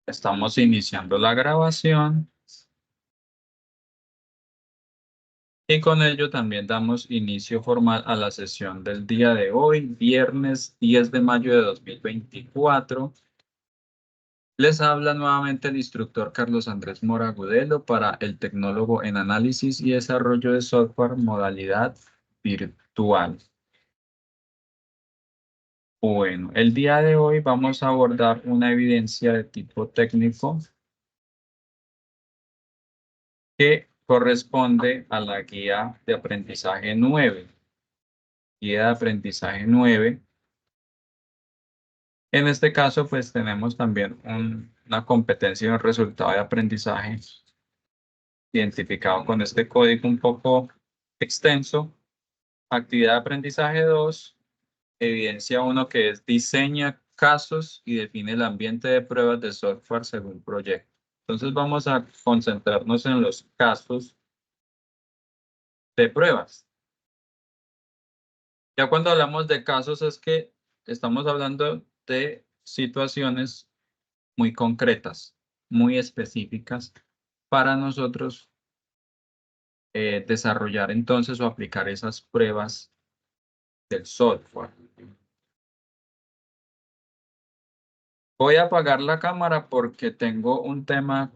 Estamos iniciando la grabación y con ello también damos inicio formal a la sesión del día de hoy, viernes 10 de mayo de 2024. Les habla nuevamente el instructor Carlos Andrés Mora Agudelo para el tecnólogo en análisis y desarrollo de software modalidad virtual. Bueno, el día de hoy vamos a abordar una evidencia de tipo técnico que corresponde a la guía de aprendizaje 9. Guía de aprendizaje 9. En este caso, pues tenemos también una competencia y un resultado de aprendizaje identificado con este código un poco extenso. Actividad de aprendizaje 2, evidencia 1, que es diseña casos y define el ambiente de pruebas de software según proyecto. Entonces vamos a concentrarnos en los casos de pruebas. Ya cuando hablamos de casos es que estamos hablando de situaciones muy concretas, muy específicas para nosotros desarrollar entonces o aplicar esas pruebas del software. Voy a apagar la cámara porque tengo un tema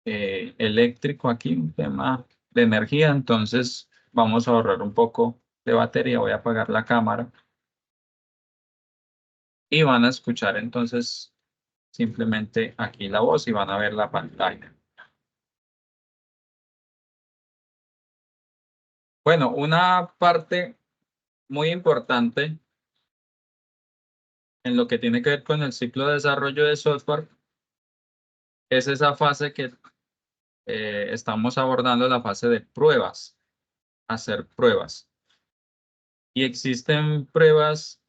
eléctrico aquí, un tema de energía, entonces vamos a ahorrar un poco de batería. Voy a apagar la cámara y van a escuchar entonces simplemente aquí la voz y van a ver la pantalla. Bueno, una parte muy importante en lo que tiene que ver con el ciclo de desarrollo de software es esa fase que estamos abordando, la fase de pruebas, hacer pruebas. Y existen pruebas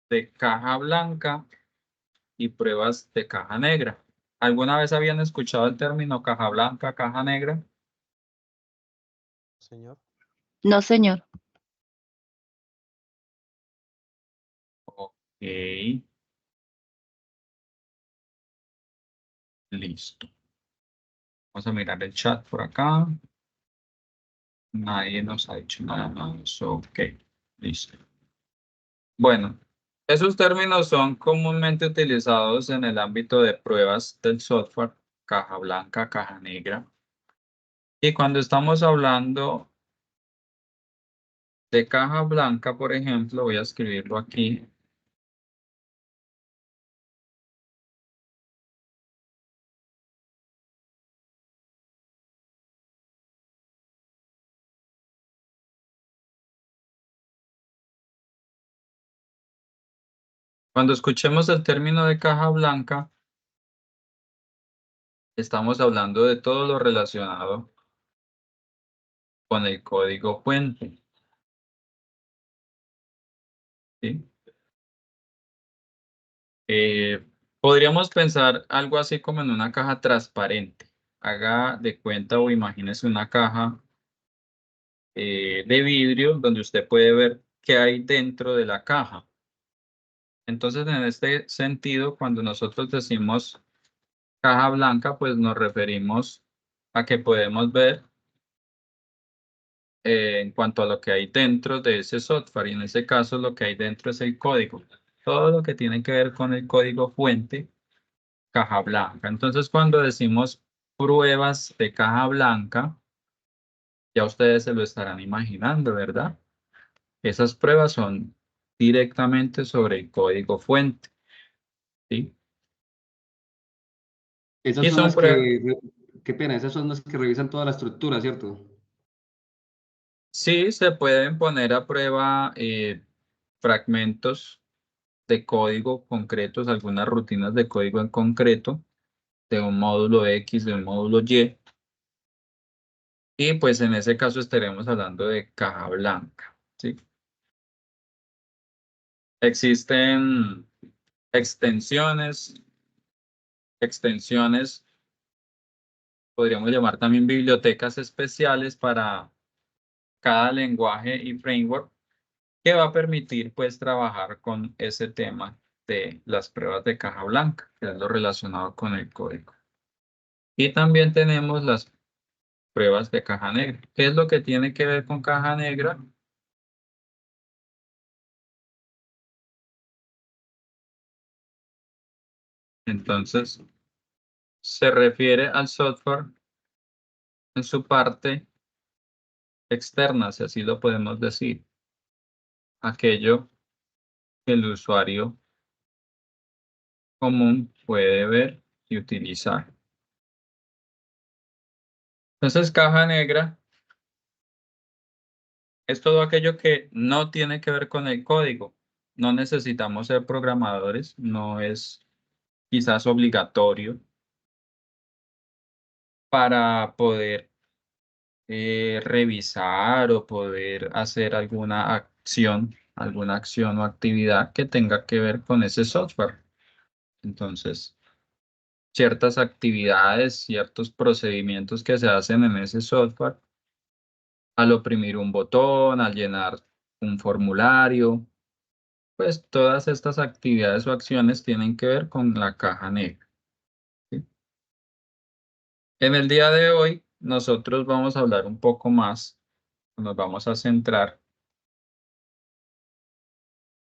de caja blanca y pruebas de caja negra. ¿Alguna vez habían escuchado el término caja blanca, caja negra? Señor. No, señor. Ok. Listo. Vamos a mirar el chat por acá. Nadie nos ha dicho nada más. Ok. Listo. Bueno, esos términos son comúnmente utilizados en el ámbito de pruebas del software, caja blanca, caja negra. Y cuando estamos hablando de caja blanca, por ejemplo, voy a escribirlo aquí. Cuando escuchemos el término de caja blanca, estamos hablando de todo lo relacionado con el código fuente. ¿Sí? Podríamos pensar algo así como en una caja transparente. Haga de cuenta o imagínese una caja de vidrio donde usted puede ver qué hay dentro de la caja. Entonces, en este sentido, cuando nosotros decimos caja blanca, pues nos referimos a que podemos ver en cuanto a lo que hay dentro de ese software, y en ese caso lo que hay dentro es el código. Todo lo que tiene que ver con el código fuente, caja blanca. Entonces, cuando decimos pruebas de caja blanca, ya ustedes se lo estarán imaginando, ¿verdad? Esas pruebas son directamente sobre el código fuente, ¿sí? Esas Y son son las pruebas, qué pena, esas son las que revisan toda la estructura, ¿cierto? sí, se pueden poner a prueba fragmentos de código concretos, algunas rutinas de código en concreto, de un módulo X, de un módulo Y, y pues en ese caso estaremos hablando de caja blanca, ¿sí? Existen extensiones, podríamos llamar también bibliotecas especiales para cada lenguaje y framework que va a permitir pues trabajar con ese tema de las pruebas de caja blanca, que es lo relacionado con el código. Y también tenemos las pruebas de caja negra. ¿Qué es lo que tiene que ver con caja negra? Entonces, se refiere al software en su parte externa, si así lo podemos decir. Aquello que el usuario común puede ver y utilizar. Entonces, caja negra es todo aquello que no tiene que ver con el código. No necesitamos ser programadores, no es quizás obligatorio para poder revisar o poder hacer alguna acción o actividad que tenga que ver con ese software. Entonces, ciertas actividades, ciertos procedimientos que se hacen en ese software, al oprimir un botón, al llenar un formulario, pues todas estas actividades o acciones tienen que ver con la caja negra. ¿Sí? En el día de hoy, nosotros vamos a hablar un poco más, nos vamos a centrar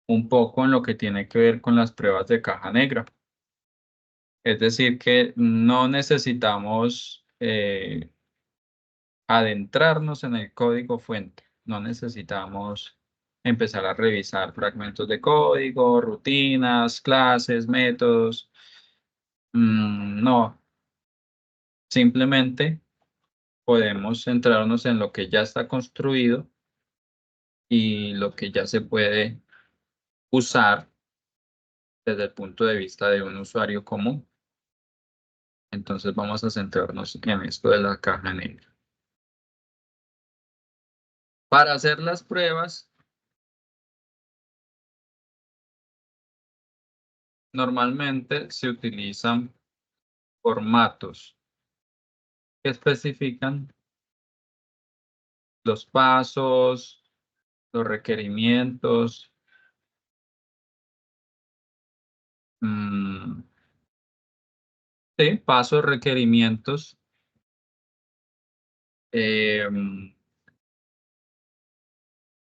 un poco en lo que tiene que ver con las pruebas de caja negra. Es decir, que no necesitamos adentrarnos en el código fuente, no necesitamos empezar a revisar fragmentos de código, rutinas, clases, métodos. No, simplemente podemos centrarnos en lo que ya está construido y lo que ya se puede usar desde el punto de vista de un usuario común. Entonces vamos a centrarnos en esto de la caja negra. Para hacer las pruebas, normalmente se utilizan formatos que especifican los pasos, los requerimientos, mm, sí, pasos, requerimientos,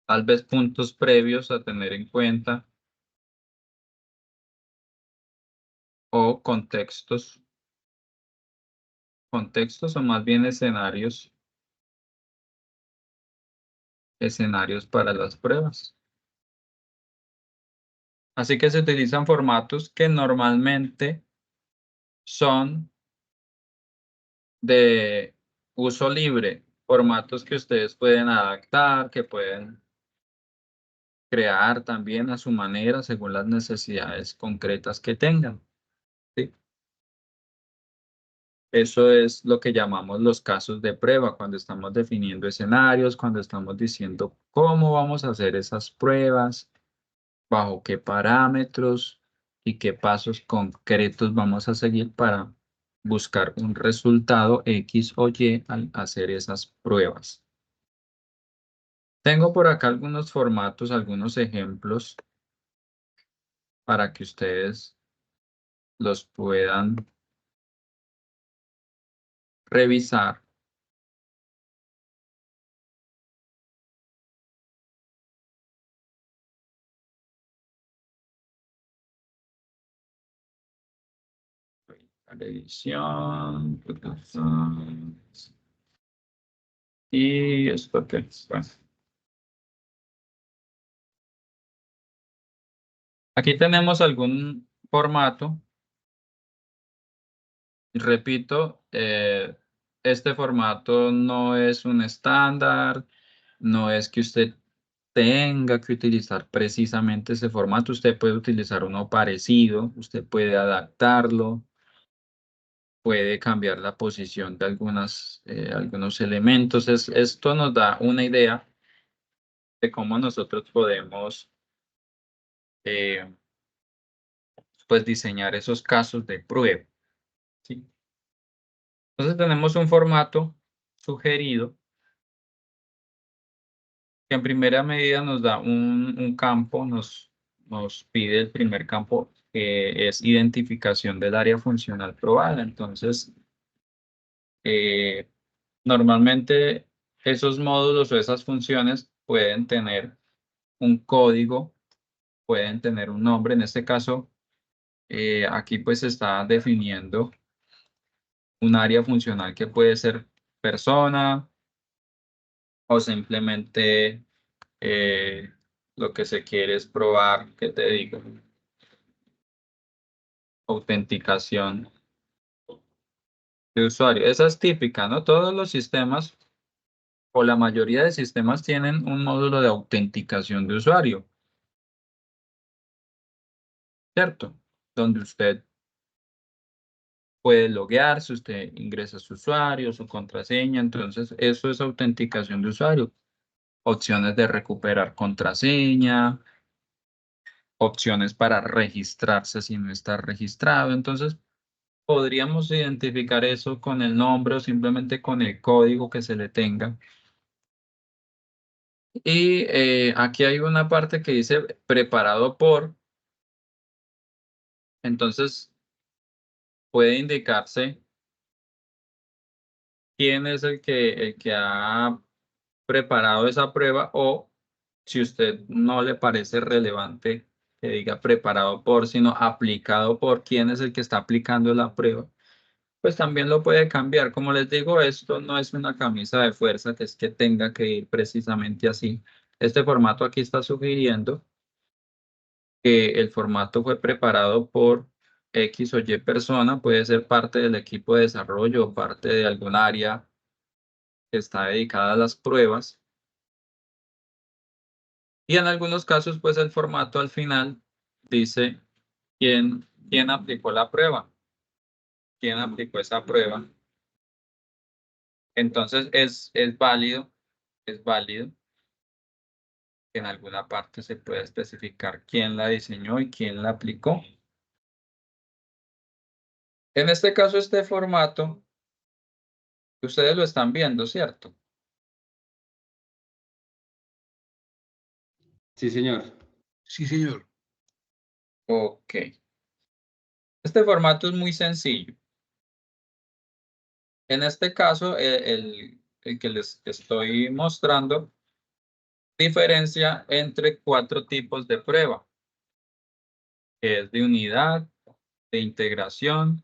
tal vez puntos previos a tener en cuenta o contextos o más bien escenarios para las pruebas. Así que se utilizan formatos que normalmente son de uso libre, formatos que ustedes pueden adaptar, que pueden crear también a su manera según las necesidades concretas que tengan. ¿Sí? Eso es lo que llamamos los casos de prueba, cuando estamos definiendo escenarios, cuando estamos diciendo cómo vamos a hacer esas pruebas, bajo qué parámetros y qué pasos concretos vamos a seguir para buscar un resultado X o Y al hacer esas pruebas. Tengo por acá algunos formatos, algunos ejemplos para que ustedes los puedan revisar. Revisión. Y esto que es, bueno. Aquí tenemos algún formato. Repito, este formato no es un estándar, no es que usted tenga que utilizar precisamente ese formato. Usted puede utilizar uno parecido, usted puede adaptarlo, puede cambiar la posición de algunos elementos. Esto nos da una idea de cómo nosotros podemos eh, pues diseñar esos casos de prueba. ¿Sí? Entonces tenemos un formato sugerido que en primera medida nos da un campo, nos nos pide el primer campo, que es identificación del área funcional probada. Entonces, normalmente esos módulos o esas funciones pueden tener un código, pueden tener un nombre. En este caso, aquí pues se está definiendo un área funcional que puede ser persona o simplemente eh, lo que se quiere es probar, ¿qué te digo? Autenticación de usuario. Esa es típica, ¿no? Todos los sistemas o la mayoría de sistemas tienen un módulo de autenticación de usuario, ¿cierto? Donde usted puede loguearse, usted ingresa su usuario, su contraseña, entonces eso es autenticación de usuario. Opciones de recuperar contraseña, opciones para registrarse si no está registrado. Entonces, podríamos identificar eso con el nombre o simplemente con el código que se le tenga. Y aquí hay una parte que dice preparado por, entonces puede indicarse quién es el que ha preparado esa prueba o si usted no le parece relevante que diga preparado por, sino aplicado por quién es el que está aplicando la prueba, pues también lo puede cambiar. Como les digo, esto no es una camisa de fuerza que es que tenga que ir precisamente así. Este formato aquí está sugiriendo que el formato fue preparado por X o Y persona, puede ser parte del equipo de desarrollo o parte de algún área que está dedicada a las pruebas. Y en algunos casos, pues el formato al final dice quién aplicó la prueba, quién aplicó esa prueba. Entonces es válido que en alguna parte se pueda especificar quién la diseñó y quién la aplicó. En este caso, este formato, ustedes lo están viendo, ¿cierto? Sí, señor. Sí, señor. Ok. Este formato es muy sencillo. En este caso, el que les estoy mostrando diferencia entre 4 tipos de prueba, que es de unidad, de integración,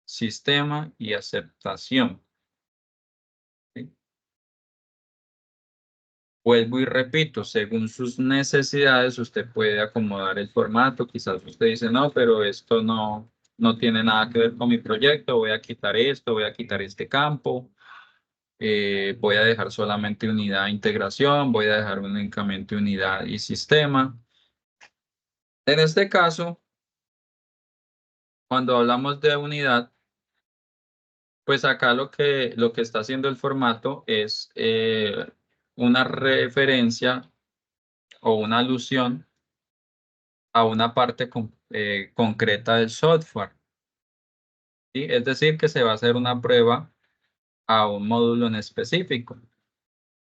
sistema y aceptación. ¿Sí? Vuelvo y repito, según sus necesidades, usted puede acomodar el formato. Quizás usted dice, no, pero esto no tiene nada que ver con mi proyecto. Voy a quitar esto, voy a quitar este campo. Voy a dejar solamente unidad e integración. Voy a dejar únicamente unidad y sistema. En este caso, cuando hablamos de unidad, pues acá lo que está haciendo el formato es una referencia o una alusión a una parte concreta del software, ¿sí? Es decir, que se va a hacer una prueba a un módulo en específico.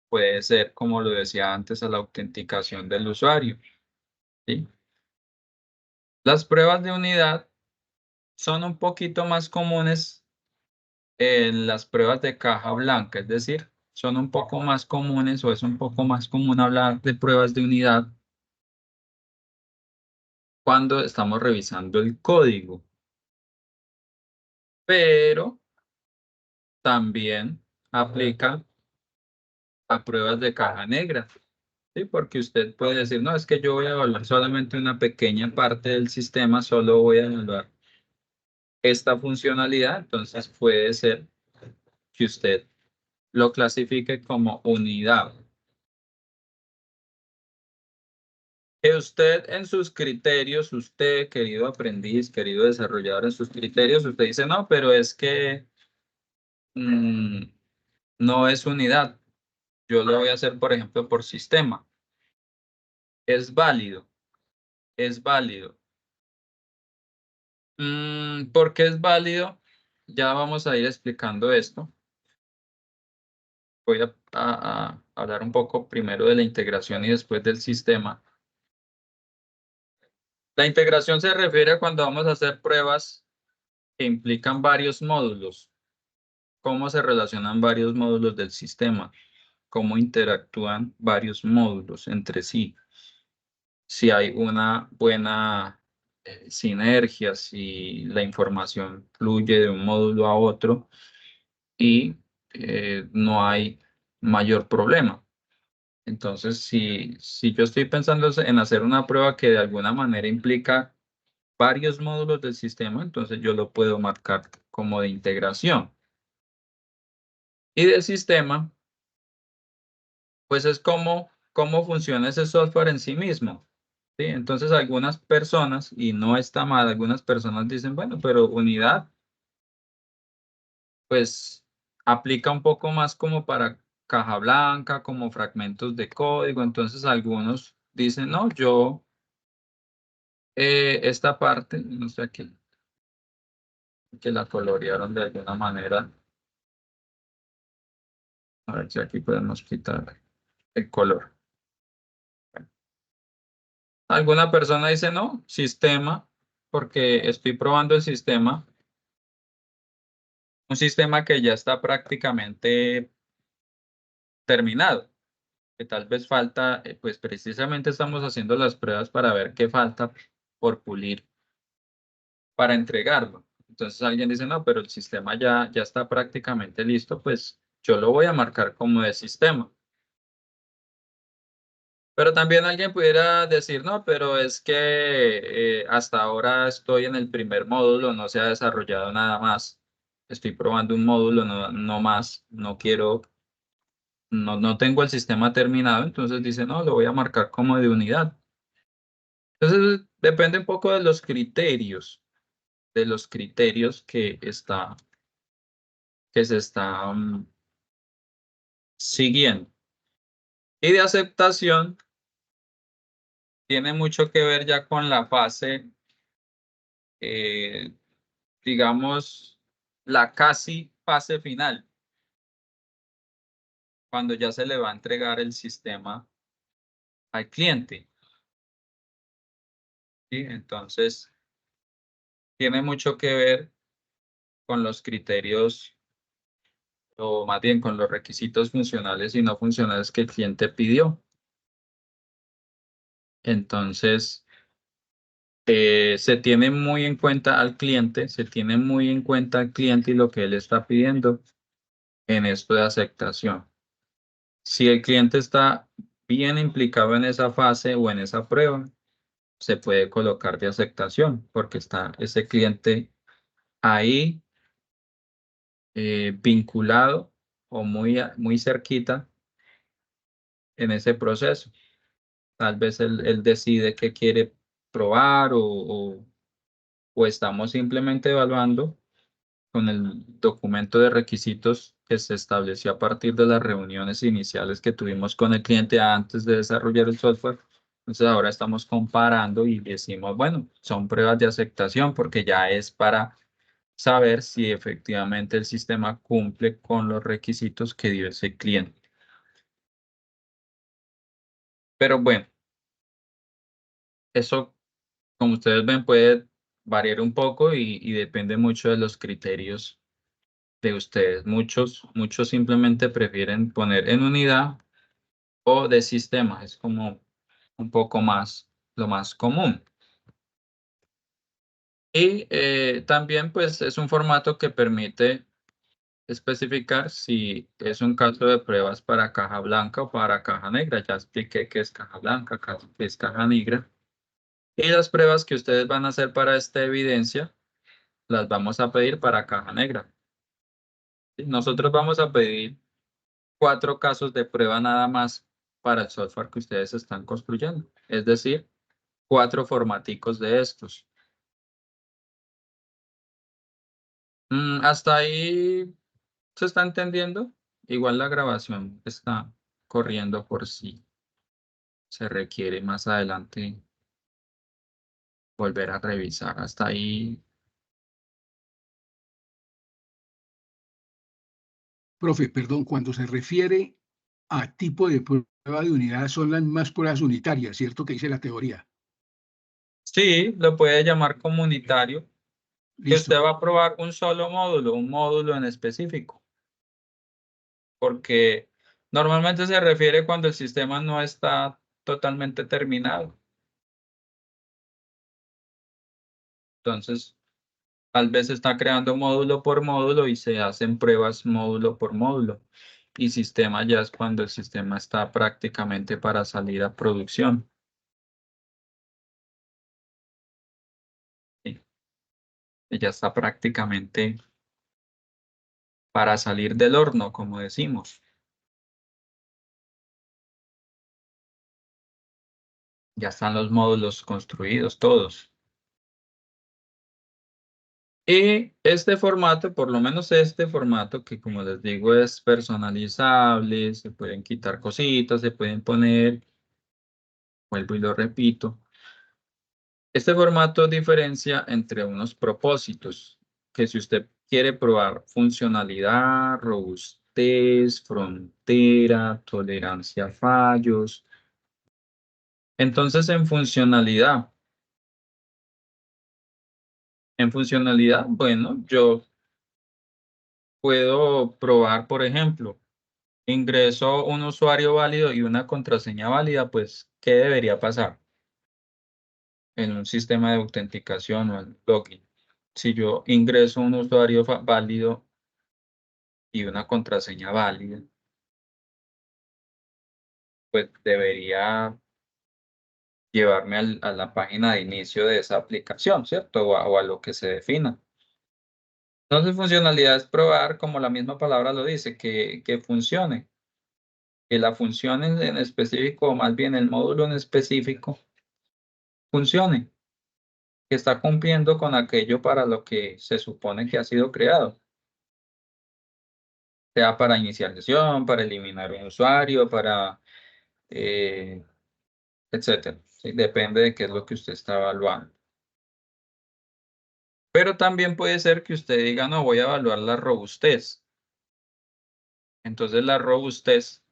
Puede ser, como lo decía antes, a la autenticación del usuario, ¿sí? Las pruebas de unidad son un poquito más comunes en las pruebas de caja blanca, es decir, son un poco más comunes o es un poco más común hablar de pruebas de unidad cuando estamos revisando el código, pero también aplica a pruebas de caja negra, ¿sí? Porque usted puede decir, no, es que yo voy a evaluar solamente una pequeña parte del sistema, solo voy a evaluar esta funcionalidad, entonces puede ser que usted lo clasifique como unidad. Que usted en sus criterios, usted, querido aprendiz, querido desarrollador, en sus criterios, usted dice, no, pero es que mm, no es unidad. Yo lo voy a hacer, por ejemplo, por sistema. Es válido, es válido. ¿Por qué es válido? Ya vamos a ir explicando esto. Voy a hablar un poco primero de la integración y después del sistema. La integración se refiere a cuando vamos a hacer pruebas que implican varios módulos. Cómo se relacionan varios módulos del sistema, cómo interactúan varios módulos entre sí. Si hay una buena sinergia, si la información fluye de un módulo a otro y no hay mayor problema. Entonces, si yo estoy pensando en hacer una prueba que de alguna manera implica varios módulos del sistema, entonces yo lo puedo marcar como de integración. Y del sistema, pues es cómo funciona ese software en sí mismo. ¿Sí? Entonces algunas personas, y no está mal, algunas personas dicen, bueno, pero unidad, pues aplica un poco más como para caja blanca, como fragmentos de código. Entonces algunos dicen, no, yo esta parte, no sé aquí, que la colorearon de alguna manera. A ver si aquí podemos quitar el color. Alguna persona dice, no, sistema, porque estoy probando el sistema, un sistema que ya está prácticamente terminado, que tal vez falta, pues precisamente estamos haciendo las pruebas para ver qué falta por pulir para entregarlo. Entonces alguien dice, no, pero el sistema ya está prácticamente listo, pues yo lo voy a marcar como de sistema. Pero también alguien pudiera decir, no, pero es que hasta ahora estoy en el primer módulo, no se ha desarrollado nada más. Estoy probando un módulo, no más, no quiero, no tengo el sistema terminado, entonces dice, no, lo voy a marcar como de unidad. Entonces depende un poco de los criterios que se está siguiendo. Y de aceptación tiene mucho que ver ya con la fase eh, digamos, la casi fase final, cuando ya se le va a entregar el sistema al cliente. ¿Sí? Entonces, tiene mucho que ver con los criterios, o más bien con los requisitos funcionales y no funcionales que el cliente pidió. Entonces, se tiene muy en cuenta al cliente, se tiene muy en cuenta al cliente y lo que él está pidiendo en esto de aceptación. Si el cliente está bien implicado en esa fase o en esa prueba, se puede colocar de aceptación porque está ese cliente ahí vinculado o muy cerquita en ese proceso. Tal vez él decide qué quiere probar o estamos simplemente evaluando con el documento de requisitos que se estableció a partir de las reuniones iniciales que tuvimos con el cliente antes de desarrollar el software. Entonces ahora estamos comparando y decimos, bueno, son pruebas de aceptación porque ya es para saber si efectivamente el sistema cumple con los requisitos que dio ese cliente. Pero bueno, eso, como ustedes ven, puede variar un poco y depende mucho de los criterios de ustedes. Muchos simplemente prefieren poner en unidad o de sistema. Es como un poco más, lo más común. Y también pues es un formato que permite especificar si es un caso de pruebas para caja blanca o para caja negra. Ya expliqué qué es caja blanca, qué es caja negra. Y las pruebas que ustedes van a hacer para esta evidencia las vamos a pedir para caja negra. ¿Sí? Nosotros vamos a pedir 4 casos de prueba nada más para el software que ustedes están construyendo. Es decir, 4 formaticos de estos. Hasta ahí se está entendiendo. Igual la grabación está corriendo por si se requiere más adelante volver a revisar. Hasta ahí. Profe, perdón, cuando se refiere a tipo de prueba de unidad son las más pruebas unitarias, ¿cierto? Que dice la teoría. Sí, lo puede llamar comunitario. Que Listo. usted va a probar un solo módulo, un módulo en específico. Porque normalmente se refiere cuando el sistema no está totalmente terminado. Entonces, tal vez está creando módulo por módulo y se hacen pruebas módulo por módulo. Y sistema ya es cuando el sistema está prácticamente para salir a producción. ¿Sí? Y ya está prácticamente para salir del horno, como decimos. Ya están los módulos construidos, todos. Y este formato, por lo menos este formato, que como les digo es personalizable, se pueden quitar cositas, se pueden poner, vuelvo y lo repito. Este formato diferencia entre unos propósitos, que si usted quiere probar funcionalidad, robustez, frontera, tolerancia a fallos. Entonces en funcionalidad, bueno, yo puedo probar, por ejemplo, ingreso un usuario válido y una contraseña válida, pues, ¿qué debería pasar en un sistema de autenticación o en login? Si yo ingreso un usuario válido y una contraseña válida, pues debería llevarme a la página de inicio de esa aplicación, ¿cierto? O a lo que se defina. Entonces, funcionalidad es probar, como la misma palabra lo dice, que funcione. Que la función en específico, o más bien el módulo en específico, funcione. Que está cumpliendo con aquello para lo que se supone que ha sido creado. Sea para iniciar sesión, para eliminar un usuario, para, etcétera. ¿Sí? Depende de qué es lo que usted está evaluando. Pero también puede ser que usted diga, no, voy a evaluar la robustez. Entonces la robustez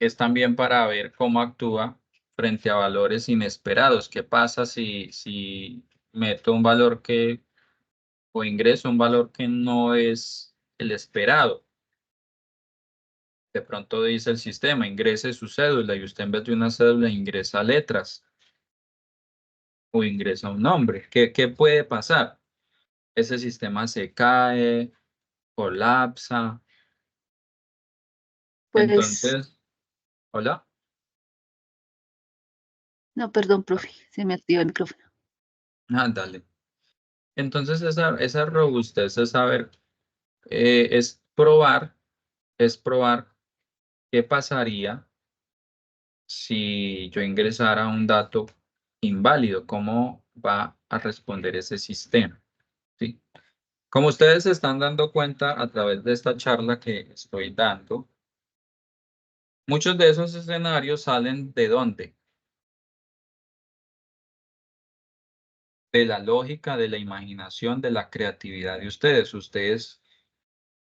es también para ver cómo actúa frente a valores inesperados. ¿Qué pasa si meto un valor o ingreso un valor que no es el esperado? De pronto dice el sistema, ingrese su cédula y usted en vez de una cédula ingresa letras o ingresa un nombre. ¿Qué puede pasar? Ese sistema se cae, colapsa. Pues, Entonces, hola. no, perdón, profe, se me activó el micrófono. Dale. Entonces, esa robustez es saber, es probar qué pasaría si yo ingresara un dato inválido, cómo va a responder ese sistema. ¿Sí? Como ustedes se están dando cuenta a través de esta charla que estoy dando, muchos de esos escenarios salen ¿de dónde? De la lógica, de la imaginación, de la creatividad de ustedes. Ustedes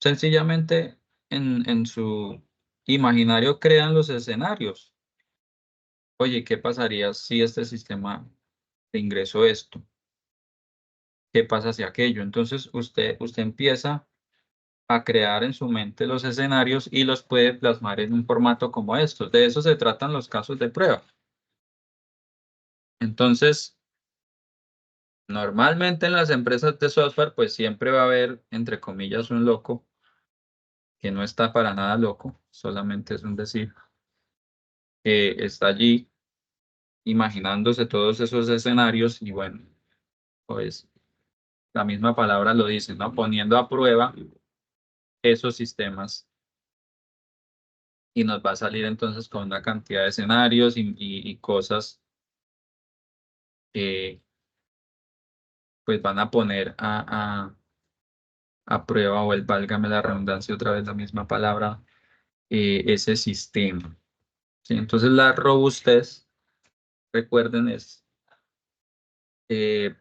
sencillamente en su imaginario crean los escenarios. Oye, ¿qué pasaría si este sistema de ingreso esto? ¿Qué pasa si aquello? Entonces usted empieza a crear en su mente los escenarios y los puede plasmar en un formato como estos. De eso se tratan los casos de prueba. Entonces, normalmente en las empresas de software, pues siempre va a haber, entre comillas, un loco que no está para nada loco, solamente es un decir, que está allí imaginándose todos esos escenarios y bueno, pues la misma palabra lo dice, ¿no? Poniendo a prueba esos sistemas y nos va a salir entonces con una cantidad de escenarios y cosas que pues van a poner a prueba o válgame la redundancia otra vez la misma palabra, ese sistema. ¿Sí? Entonces la robustez, recuerden, es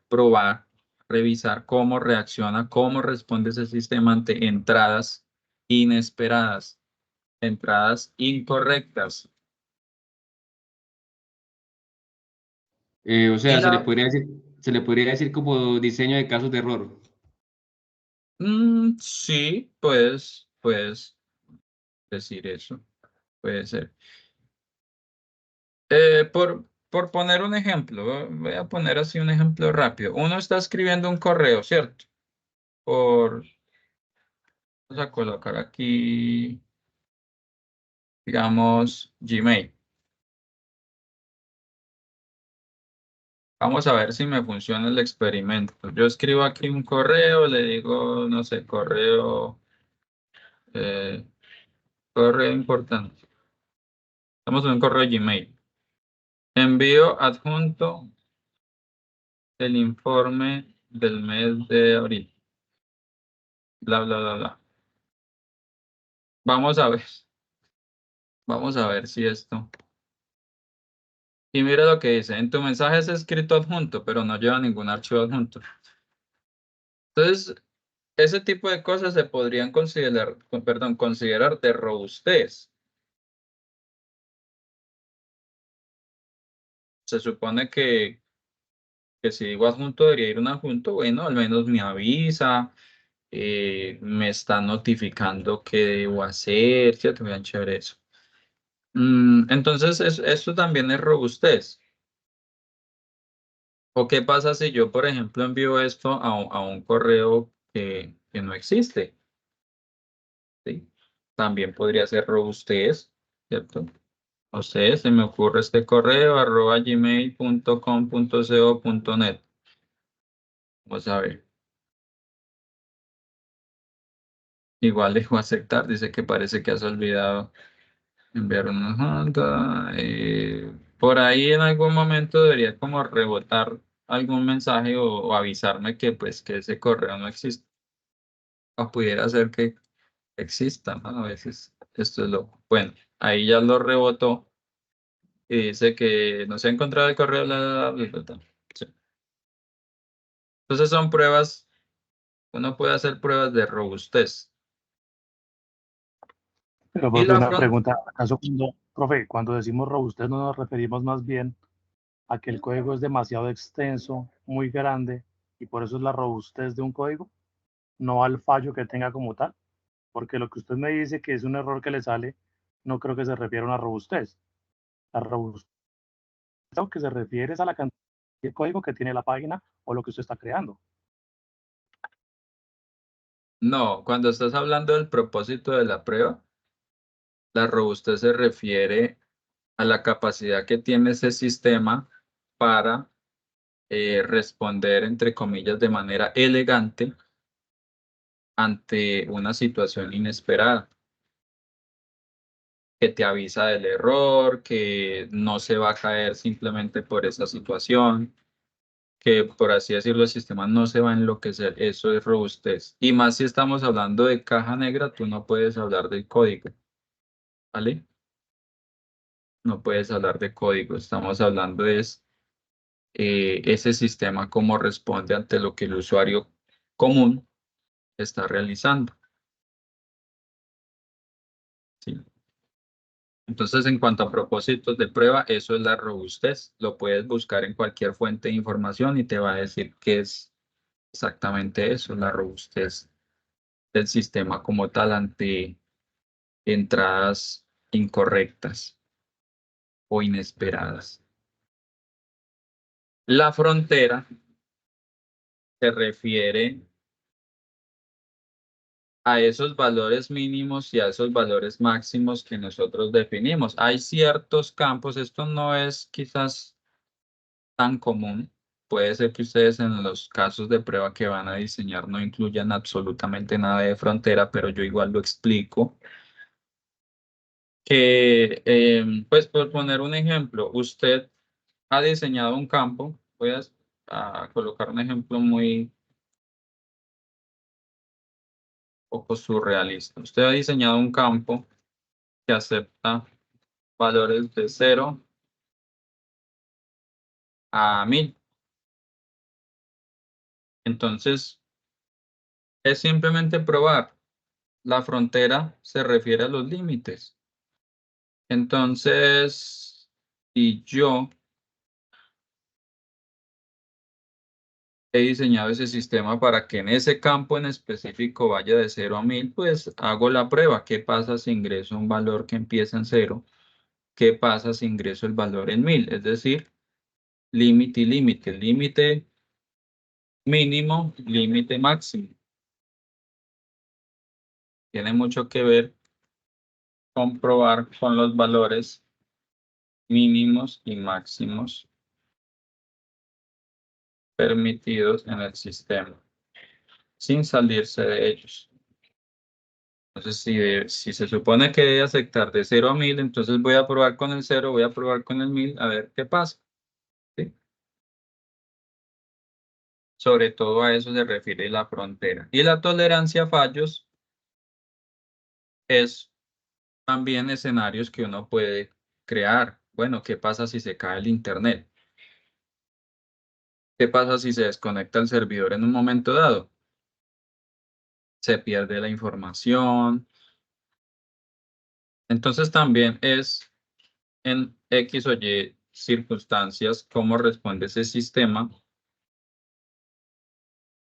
probar, revisar cómo reacciona, cómo responde ese sistema ante entradas inesperadas, entradas incorrectas. O sea, Y la, se le podría decir como diseño de casos de error. sí, puedes decir eso, puede ser. Por poner un ejemplo, voy a poner así un ejemplo rápido. Uno está escribiendo un correo, ¿cierto? Vamos a colocar aquí, digamos, Gmail. Vamos a ver si me funciona el experimento. Yo escribo aquí un correo, le digo, no sé, eh, correo importante. Estamos en un correo Gmail. Envío adjunto el informe del mes de abril. Bla, bla, bla, bla. Vamos a ver. Vamos a ver si esto. Y mira lo que dice. En tu mensaje es escrito adjunto, pero no lleva ningún archivo adjunto. Entonces, ese tipo de cosas se podrían considerar de robustez. Se supone que si digo adjunto debería ir un adjunto, bueno, al menos me avisa, me está notificando qué debo hacer, ¿cierto? Vean chévere eso. Entonces, esto también es robustez. ¿O qué pasa si yo, por ejemplo, envío esto a un correo que no existe? ¿Sí? También podría ser robustez, ¿cierto? O sea, se me ocurre este correo @gmail.com.co.net. Vamos a ver. Igual dejo aceptar, dice que parece que has olvidado enviar una nota. Por ahí en algún momento debería como rebotar algún mensaje o avisarme que pues que ese correo no existe. O pudiera ser que exista, ¿no? A veces esto es loco. Bueno, ahí ya lo rebotó y dice que no se ha encontrado el correo. Sí. Entonces son pruebas, uno puede hacer pruebas de robustez. Pero, Y profe, la una front, pregunta. ¿Acaso cuando decimos robustez no nos referimos más bien a que el código es demasiado extenso, muy grande, y por eso es la robustez de un código, no al fallo que tenga como tal? Porque lo que usted me dice que es un error que le sale, no creo que se refiera a una robustez. La robustez lo que se refiere es a la cantidad de código que tiene la página o lo que usted está creando. no, cuando estás hablando del propósito de la prueba, la robustez se refiere a la capacidad que tiene ese sistema para responder, entre comillas, de manera elegante ante una situación inesperada, que te avisa del error, que no se va a caer simplemente por esa situación, que por así decirlo, el sistema no se va a enloquecer. Eso es robustez. Y más si estamos hablando de caja negra, tú no puedes hablar del código, ¿vale? No puedes hablar de código. Estamos hablando de ese sistema cómo responde ante lo que el usuario común está realizando. ¿Sí? Entonces, en cuanto a propósitos de prueba, eso es la robustez. Lo puedes buscar en cualquier fuente de información y te va a decir qué es exactamente eso, la robustez del sistema como tal ante entradas incorrectas o inesperadas. La frontera se refiere a esos valores mínimos y a esos valores máximos que nosotros definimos. Hay ciertos campos, esto no es quizás tan común. Puede ser que ustedes en los casos de prueba que van a diseñar no incluyan absolutamente nada de frontera, pero yo igual lo explico. Que, pues por poner un ejemplo, usted ha diseñado un campo, voy a colocar un ejemplo muy poco surrealista. Usted ha diseñado un campo que acepta valores de 0 a 1000. Entonces, es simplemente probar. La frontera se refiere a los límites. Entonces, y yo he diseñado ese sistema para que en ese campo en específico vaya de 0 a 1000, pues hago la prueba. ¿Qué pasa si ingreso un valor que empieza en 0? ¿Qué pasa si ingreso el valor en 1000? Es decir, límite y límite. Límite mínimo, límite máximo. Tiene mucho que ver con probar con los valores mínimos y máximos permitidos en el sistema, sin salirse de ellos. Entonces, si se supone que debe aceptar de 0 a 1000, entonces voy a probar con el 0, voy a probar con el 1000, a ver qué pasa. ¿Sí? Sobre todo a eso se refiere la frontera. Y la tolerancia a fallos es también escenarios que uno puede crear. Bueno, ¿qué pasa si se cae el internet? ¿Qué pasa si se desconecta el servidor en un momento dado? Se pierde la información. Entonces también es en X o Y circunstancias cómo responde ese sistema,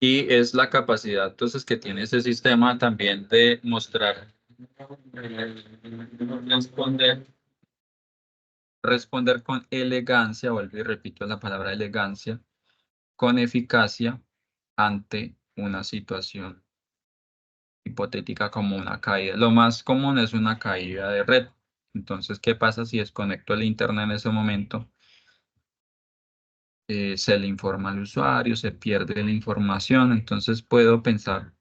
y es la capacidad entonces que tiene ese sistema también de mostrar, responder con elegancia, vuelvo y repito la palabra elegancia, con eficacia ante una situación hipotética como una caída. Lo más común es una caída de red. Entonces, ¿qué pasa si desconecto el internet en ese momento? Se le informa al usuario, se pierde la información. Entonces, puedo pensar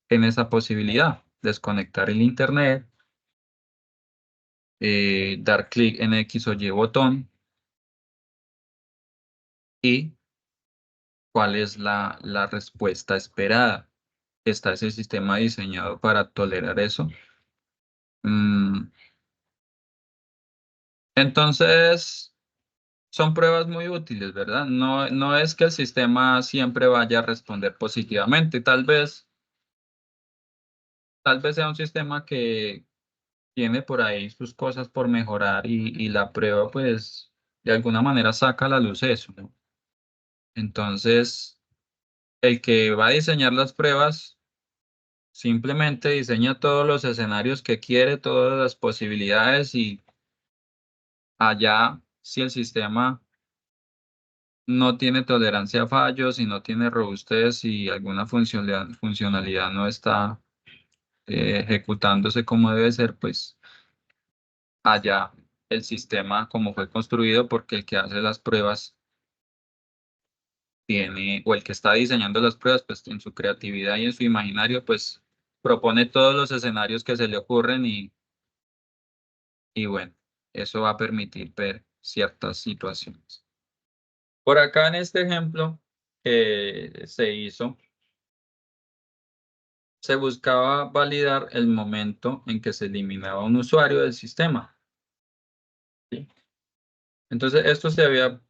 en esa posibilidad, desconectar el internet, dar clic en X o Y botón y cuál es la respuesta esperada. ¿Está ese sistema diseñado para tolerar eso? Entonces, son pruebas muy útiles, ¿verdad? No es que el sistema siempre vaya a responder positivamente. Tal vez sea un sistema que tiene por ahí sus cosas por mejorar, y la prueba, pues, de alguna manera saca a la luz eso, ¿no? Entonces, el que va a diseñar las pruebas simplemente diseña todos los escenarios que quiere, todas las posibilidades, y allá, si el sistema no tiene tolerancia a fallos y no tiene robustez y alguna funcionalidad no está ejecutándose como debe ser, pues allá el sistema como fue construido, porque el que hace las pruebas tiene, o el que está diseñando las pruebas, pues en su creatividad y en su imaginario, pues propone todos los escenarios que se le ocurren, y bueno, eso va a permitir ver ciertas situaciones. Por acá en este ejemplo que se hizo, se buscaba validar el momento en que se eliminaba un usuario del sistema. ¿Sí? Entonces, esto se había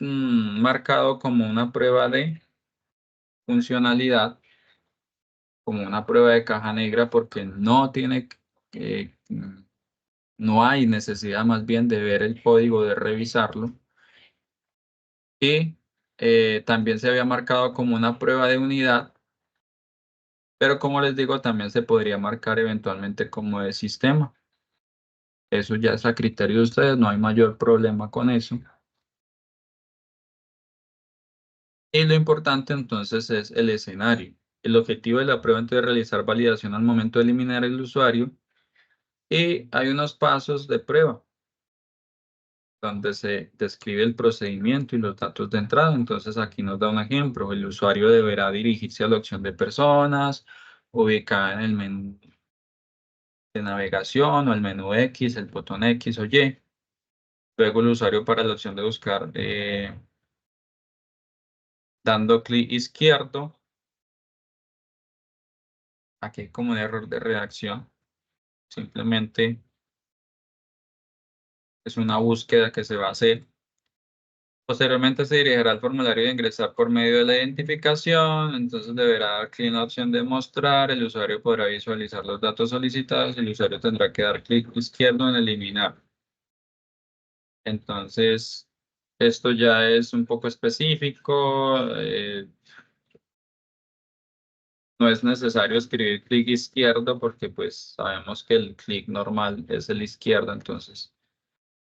marcado como una prueba de funcionalidad, como una prueba de caja negra, porque no hay necesidad más bien de ver el código, de revisarlo. Y también se había marcado como una prueba de unidad, pero como les digo, también se podría marcar eventualmente como de sistema. Eso ya es a criterio de ustedes, no hay mayor problema con eso. Y lo importante entonces es el escenario. El objetivo de la prueba entonces es realizar validación al momento de eliminar el usuario, y hay unos pasos de prueba donde se describe el procedimiento y los datos de entrada. Entonces aquí nos da un ejemplo. El usuario deberá dirigirse a la opción de personas ubicada en el menú de navegación o el menú X, el botón X o Y. Luego el usuario, para la opción de buscar, dando clic izquierdo. Aquí hay como un error de redacción. Simplemente es una búsqueda que se va a hacer. Posteriormente se dirigirá al formulario de ingresar por medio de la identificación. Entonces deberá dar clic en la opción de mostrar. El usuario podrá visualizar los datos solicitados. El usuario tendrá que dar clic izquierdo en eliminar. Entonces, Esto ya es un poco específico. No es necesario escribir clic izquierdo porque pues sabemos que el clic normal es el izquierdo, entonces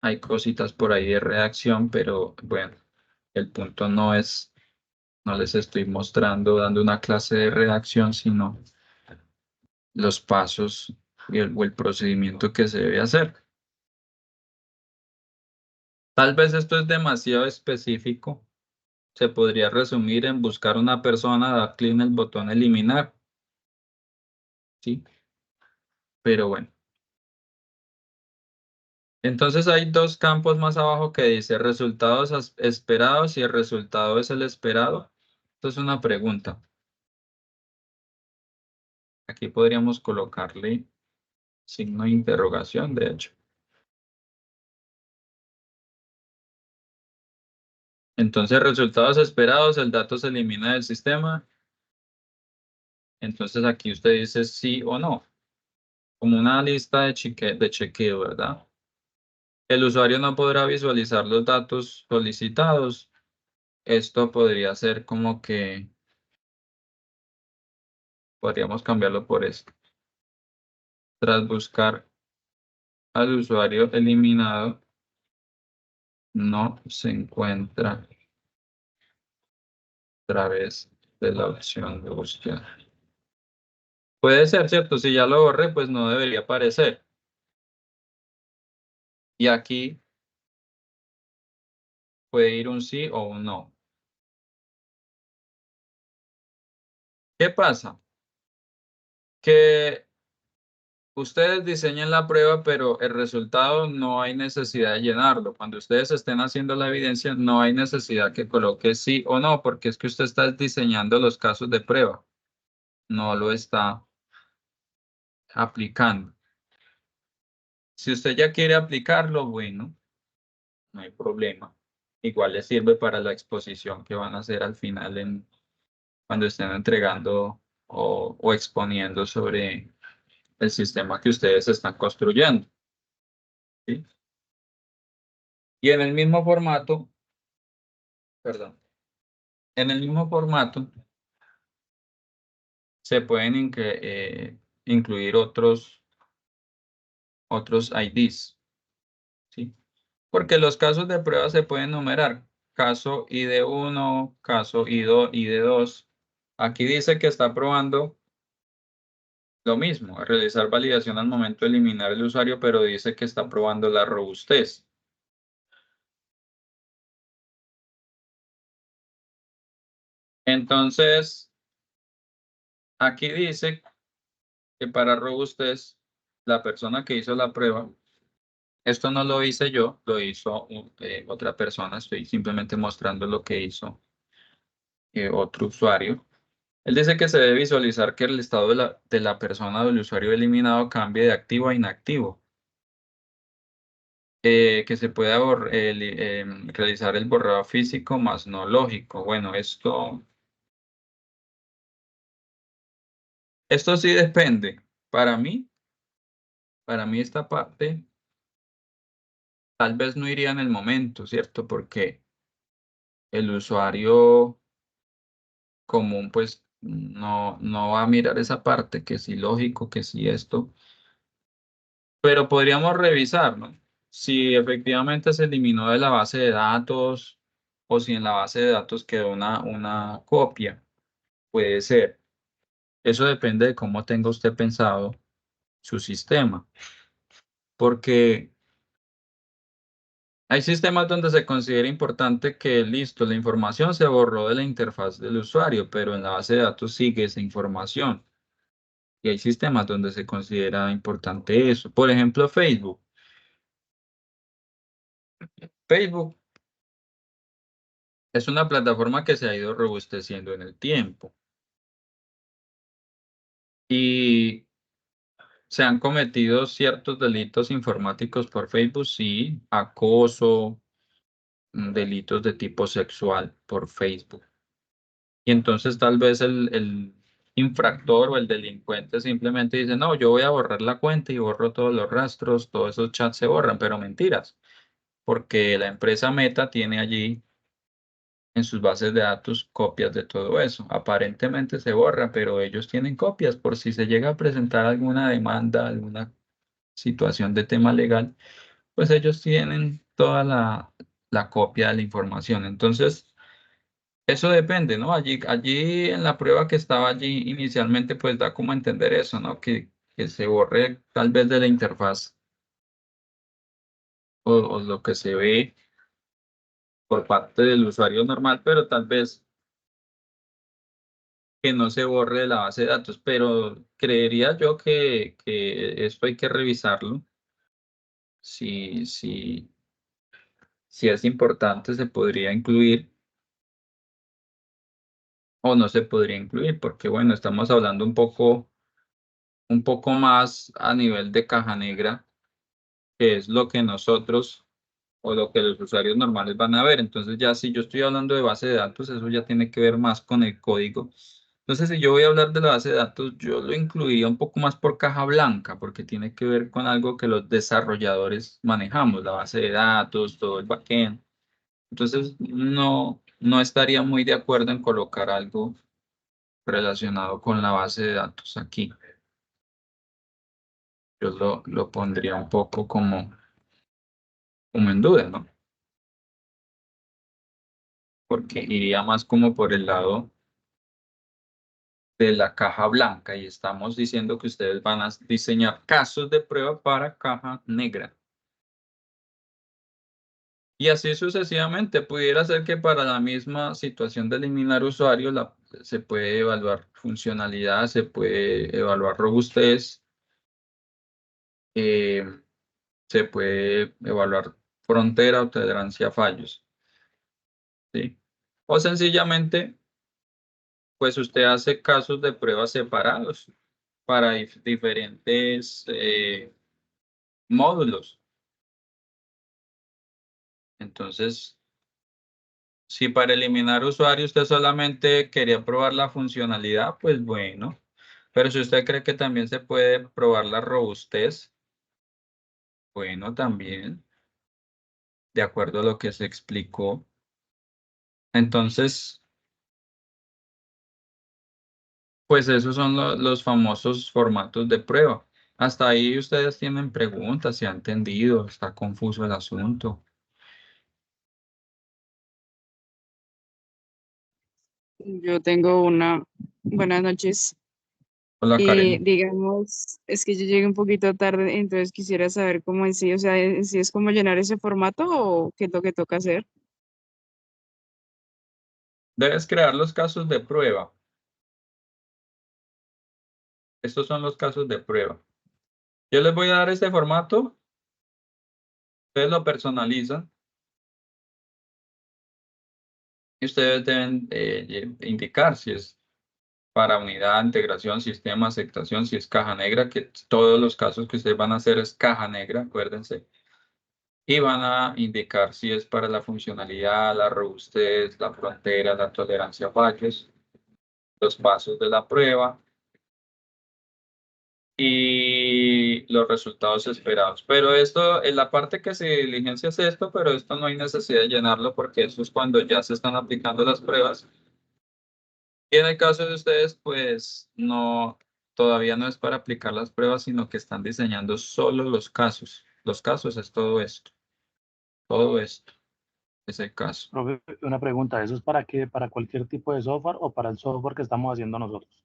hay cositas por ahí de redacción, pero bueno, el punto no les estoy mostrando, dando una clase de redacción, sino los pasos o el procedimiento que se debe hacer. Tal vez esto es demasiado específico. Se podría resumir en buscar una persona, dar clic en el botón eliminar. ¿Sí? Pero bueno. Entonces hay dos campos más abajo que dice resultados esperados y el resultado es el esperado. Esto es una pregunta. Aquí podríamos colocarle signo de interrogación, de hecho. Entonces, resultados esperados, el dato se elimina del sistema. Entonces aquí usted dice sí o no, como una lista de chequeo, ¿verdad? El usuario no podrá visualizar los datos solicitados. Esto podría ser como que podríamos cambiarlo por esto. Tras buscar al usuario eliminado, no se encuentra a través de la opción de búsqueda. Puede ser, ¿cierto? Si ya lo borré, pues no debería aparecer. Y aquí puede ir un sí o un no. ¿Qué pasa? Que ustedes diseñan la prueba, pero el resultado no hay necesidad de llenarlo. Cuando ustedes estén haciendo la evidencia, no hay necesidad que coloque sí o no, porque es que usted está diseñando los casos de prueba. No lo está aplicando. Si usted ya quiere aplicarlo, bueno, no hay problema. Igual le sirve para la exposición que van a hacer al final cuando estén entregando o exponiendo sobre el sistema que ustedes están construyendo. ¿Sí? Y en el mismo formato, perdón, en el mismo formato se pueden incluir otros IDs, ¿sí? Porque los casos de prueba se pueden numerar. Caso ID1, caso ID2. Aquí dice que está probando lo mismo, realizar validación al momento de eliminar el usuario, pero dice que está probando la robustez. Entonces, aquí dice que para robustez, la persona que hizo la prueba, esto no lo hice yo, lo hizo otra persona, estoy simplemente mostrando lo que hizo otro usuario. Él dice que se debe visualizar que el estado de la persona o del usuario eliminado cambie de activo a inactivo. Que se pueda realizar el borrado físico más no lógico. Bueno, esto sí depende. Para mí esta parte tal vez no iría en el momento, ¿cierto? Porque el usuario común pues no va a mirar esa parte, que sí lógico, que sí esto. Pero podríamos revisar, ¿no? Si efectivamente se eliminó de la base de datos o si en la base de datos quedó una copia. Puede ser. Eso depende de cómo tenga usted pensado su sistema. Porque hay sistemas donde se considera importante que, listo, la información se borró de la interfaz del usuario, pero en la base de datos sigue esa información. Y hay sistemas donde se considera importante eso. Por ejemplo, Facebook. Facebook es una plataforma que se ha ido robusteciendo en el tiempo. Y se han cometido ciertos delitos informáticos por Facebook, sí, acoso, delitos de tipo sexual por Facebook. Y entonces tal vez el infractor o el delincuente simplemente dice, no, yo voy a borrar la cuenta y borro todos los rastros, todos esos chats se borran, pero mentiras. porque la empresa Meta tiene allí en sus bases de datos copias de todo eso. Aparentemente se borra, pero ellos tienen copias por si se llega a presentar alguna demanda, alguna situación de tema legal, pues ellos tienen toda la copia de la información. Entonces, eso depende, ¿no? Allí en la prueba que estaba allí inicialmente, pues da como a entender eso, ¿no? Que se borre tal vez de la interfaz o lo que se ve por parte del usuario normal, pero tal vez que no se borre de la base de datos. Pero creería yo que esto hay que revisarlo. Si es importante, se podría incluir o no se podría incluir, porque bueno, estamos hablando un poco más a nivel de caja negra, que es lo que nosotros o lo que los usuarios normales van a ver. Entonces ya si yo estoy hablando de base de datos, eso ya tiene que ver más con el código. Entonces si yo voy a hablar de la base de datos, yo lo incluiría un poco más por caja blanca, porque tiene que ver con algo que los desarrolladores manejamos, la base de datos, todo el backend. Entonces no estaría muy de acuerdo en colocar algo relacionado con la base de datos aquí. Yo lo pondría un poco como en duda, ¿no? Porque iría más como por el lado de la caja blanca y estamos diciendo que ustedes van a diseñar casos de prueba para caja negra. Y así sucesivamente, pudiera ser que para la misma situación de eliminar usuarios se puede evaluar funcionalidad, se puede evaluar robustez, eh, se puede evaluar frontera o tolerancia a fallos, ¿sí? O sencillamente, pues usted hace casos de pruebas separados para diferentes módulos. Entonces, si para eliminar usuarios usted solamente quería probar la funcionalidad, pues bueno. Pero si usted cree que también se puede probar la robustez, bueno, también, de acuerdo a lo que se explicó. Entonces, pues esos son los famosos formatos de prueba. Hasta ahí ustedes tienen preguntas, si han entendido, está confuso el asunto. Yo tengo una. Buenas noches. Hola, Karen. Digamos, es que yo llegué un poquito tarde, entonces quisiera saber cómo en sí, o sea, en sí es como llenar ese formato o qué es lo que toca hacer. Debes crear los casos de prueba. Estos son los casos de prueba. Yo les voy a dar este formato. Ustedes lo personalizan y ustedes deben indicar si es para unidad, integración, sistema, aceptación, si es caja negra, que todos los casos que ustedes van a hacer es caja negra, acuérdense. Y van a indicar si es para la funcionalidad, la robustez, la frontera, la tolerancia a fallos, los pasos de la prueba y los resultados esperados. Pero esto, en la parte que se diligencia es esto, pero esto no hay necesidad de llenarlo porque eso es cuando ya se están aplicando las pruebas. Y en el caso de ustedes, pues no, todavía no es para aplicar las pruebas, sino que están diseñando solo los casos. Los casos es todo esto es el caso. Profe, una pregunta, ¿eso es para qué? ¿Para cualquier tipo de software o para el software que estamos haciendo nosotros?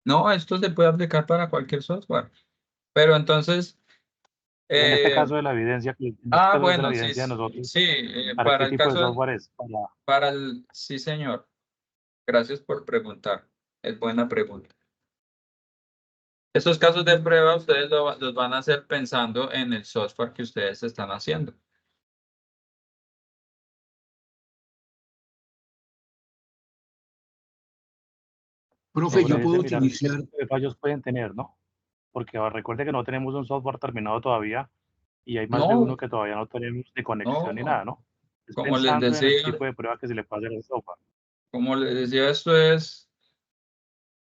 No, esto se puede aplicar para cualquier software. Pero entonces, En este eh, caso de la evidencia, en este caso es de la bueno, sí, evidencia de nosotros, sí, ¿para para qué el tipo de caso, software es? sí, señor. Gracias por preguntar. Es buena pregunta. Estos casos de prueba ustedes los van a hacer pensando en el software que ustedes están haciendo. Profe, Sobre yo puedo mirar qué utilizar, tipo de fallos pueden tener, ¿no? Porque recuerde que no tenemos un software terminado todavía y hay más de uno No, que todavía no tenemos ni conexión ni no, nada, ¿no? Es como les pensando en el decía, tipo de prueba que se le puede hacer al software. esto es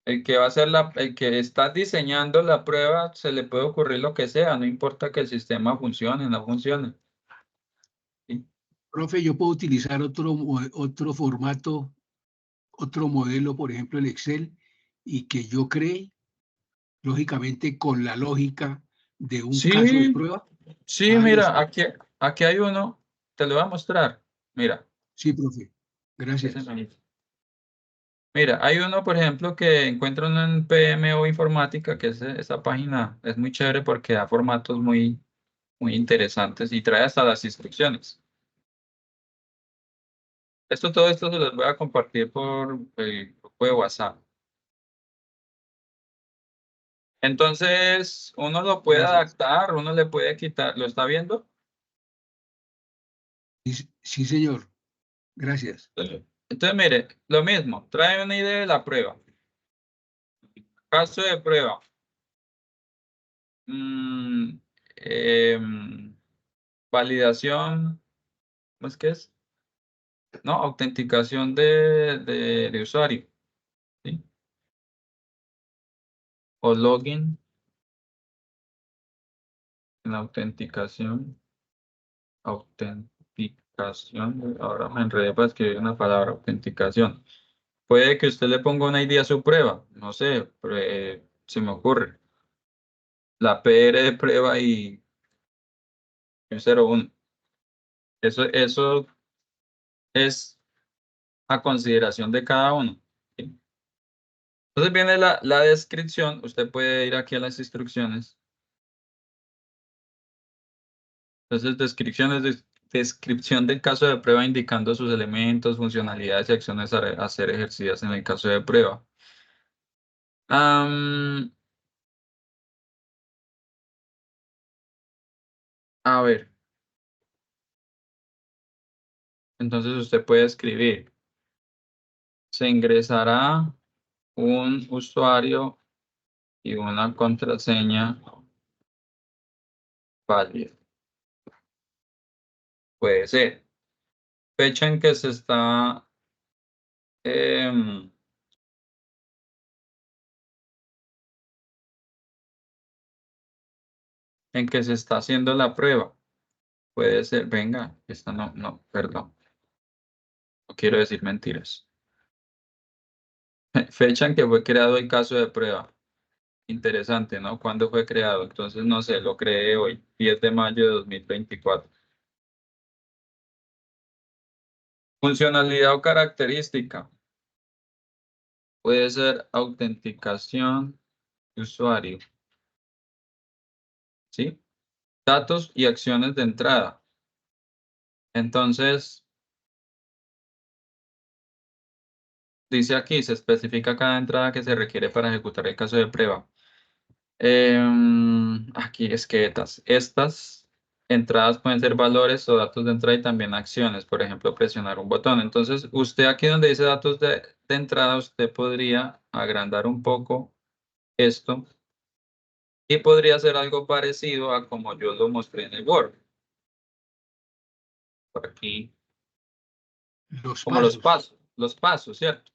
El que va a hacer el que está diseñando la prueba, se le puede ocurrir lo que sea, no importa que el sistema funcione o no funcione. ¿Sí? Profe, yo puedo utilizar otro formato, otro modelo, por ejemplo, el Excel, y que yo cree, lógicamente, con la lógica de un caso de Sí, prueba. sí, Ah, mira, listo. aquí hay uno, te lo voy a mostrar. Mira, Sí, profe. ese Gracias. manito. Mira, hay uno, por ejemplo, que encuentro uno en PMO Informática, que es esa página, es muy chévere porque da formatos muy interesantes y trae hasta las instrucciones. Todo esto se los voy a compartir por el grupo de WhatsApp. Entonces, uno lo puede Gracias. adaptar, uno le puede quitar, ¿lo está viendo? Sí, sí, señor. Gracias. Entonces, mire, lo mismo, trae una idea de la prueba. Caso de prueba. Mm, validación, ¿cómo es que es? No, autenticación de usuario, ¿sí? O login en autenticación, ahora me enredé para escribir una palabra, autenticación. Puede que usted le ponga una idea a su prueba, no sé, se me ocurre. La PR de prueba y un 01. Eso es a consideración de cada uno. ¿Sí? Entonces viene la descripción, usted puede ir aquí a las instrucciones. Entonces, descripción del caso de prueba indicando sus elementos, funcionalidades y acciones a ser ejercidas en el caso de prueba. A ver, entonces usted puede escribir, se ingresará un usuario y una contraseña válida. Puede ser. Fecha en que se está em, en que se está haciendo la prueba. Puede ser, venga, esta no, perdón. No quiero decir mentiras. Fecha en que fue creado el caso de prueba. Interesante, ¿no? ¿Cuándo fue creado? Entonces, no sé, lo creé hoy, 10 de mayo de 2024. Funcionalidad o característica. Puede ser autenticación de usuario. ¿Sí? Datos y acciones de entrada. Entonces, dice aquí, se especifica cada entrada que se requiere para ejecutar el caso de prueba. Aquí es que estas entradas pueden ser valores o datos de entrada y también acciones, por ejemplo, presionar un botón. Entonces, usted aquí donde dice datos de entrada, usted podría agrandar un poco esto y podría hacer algo parecido a como yo lo mostré en el Word. Por aquí, Los como pasos. los pasos, ¿cierto?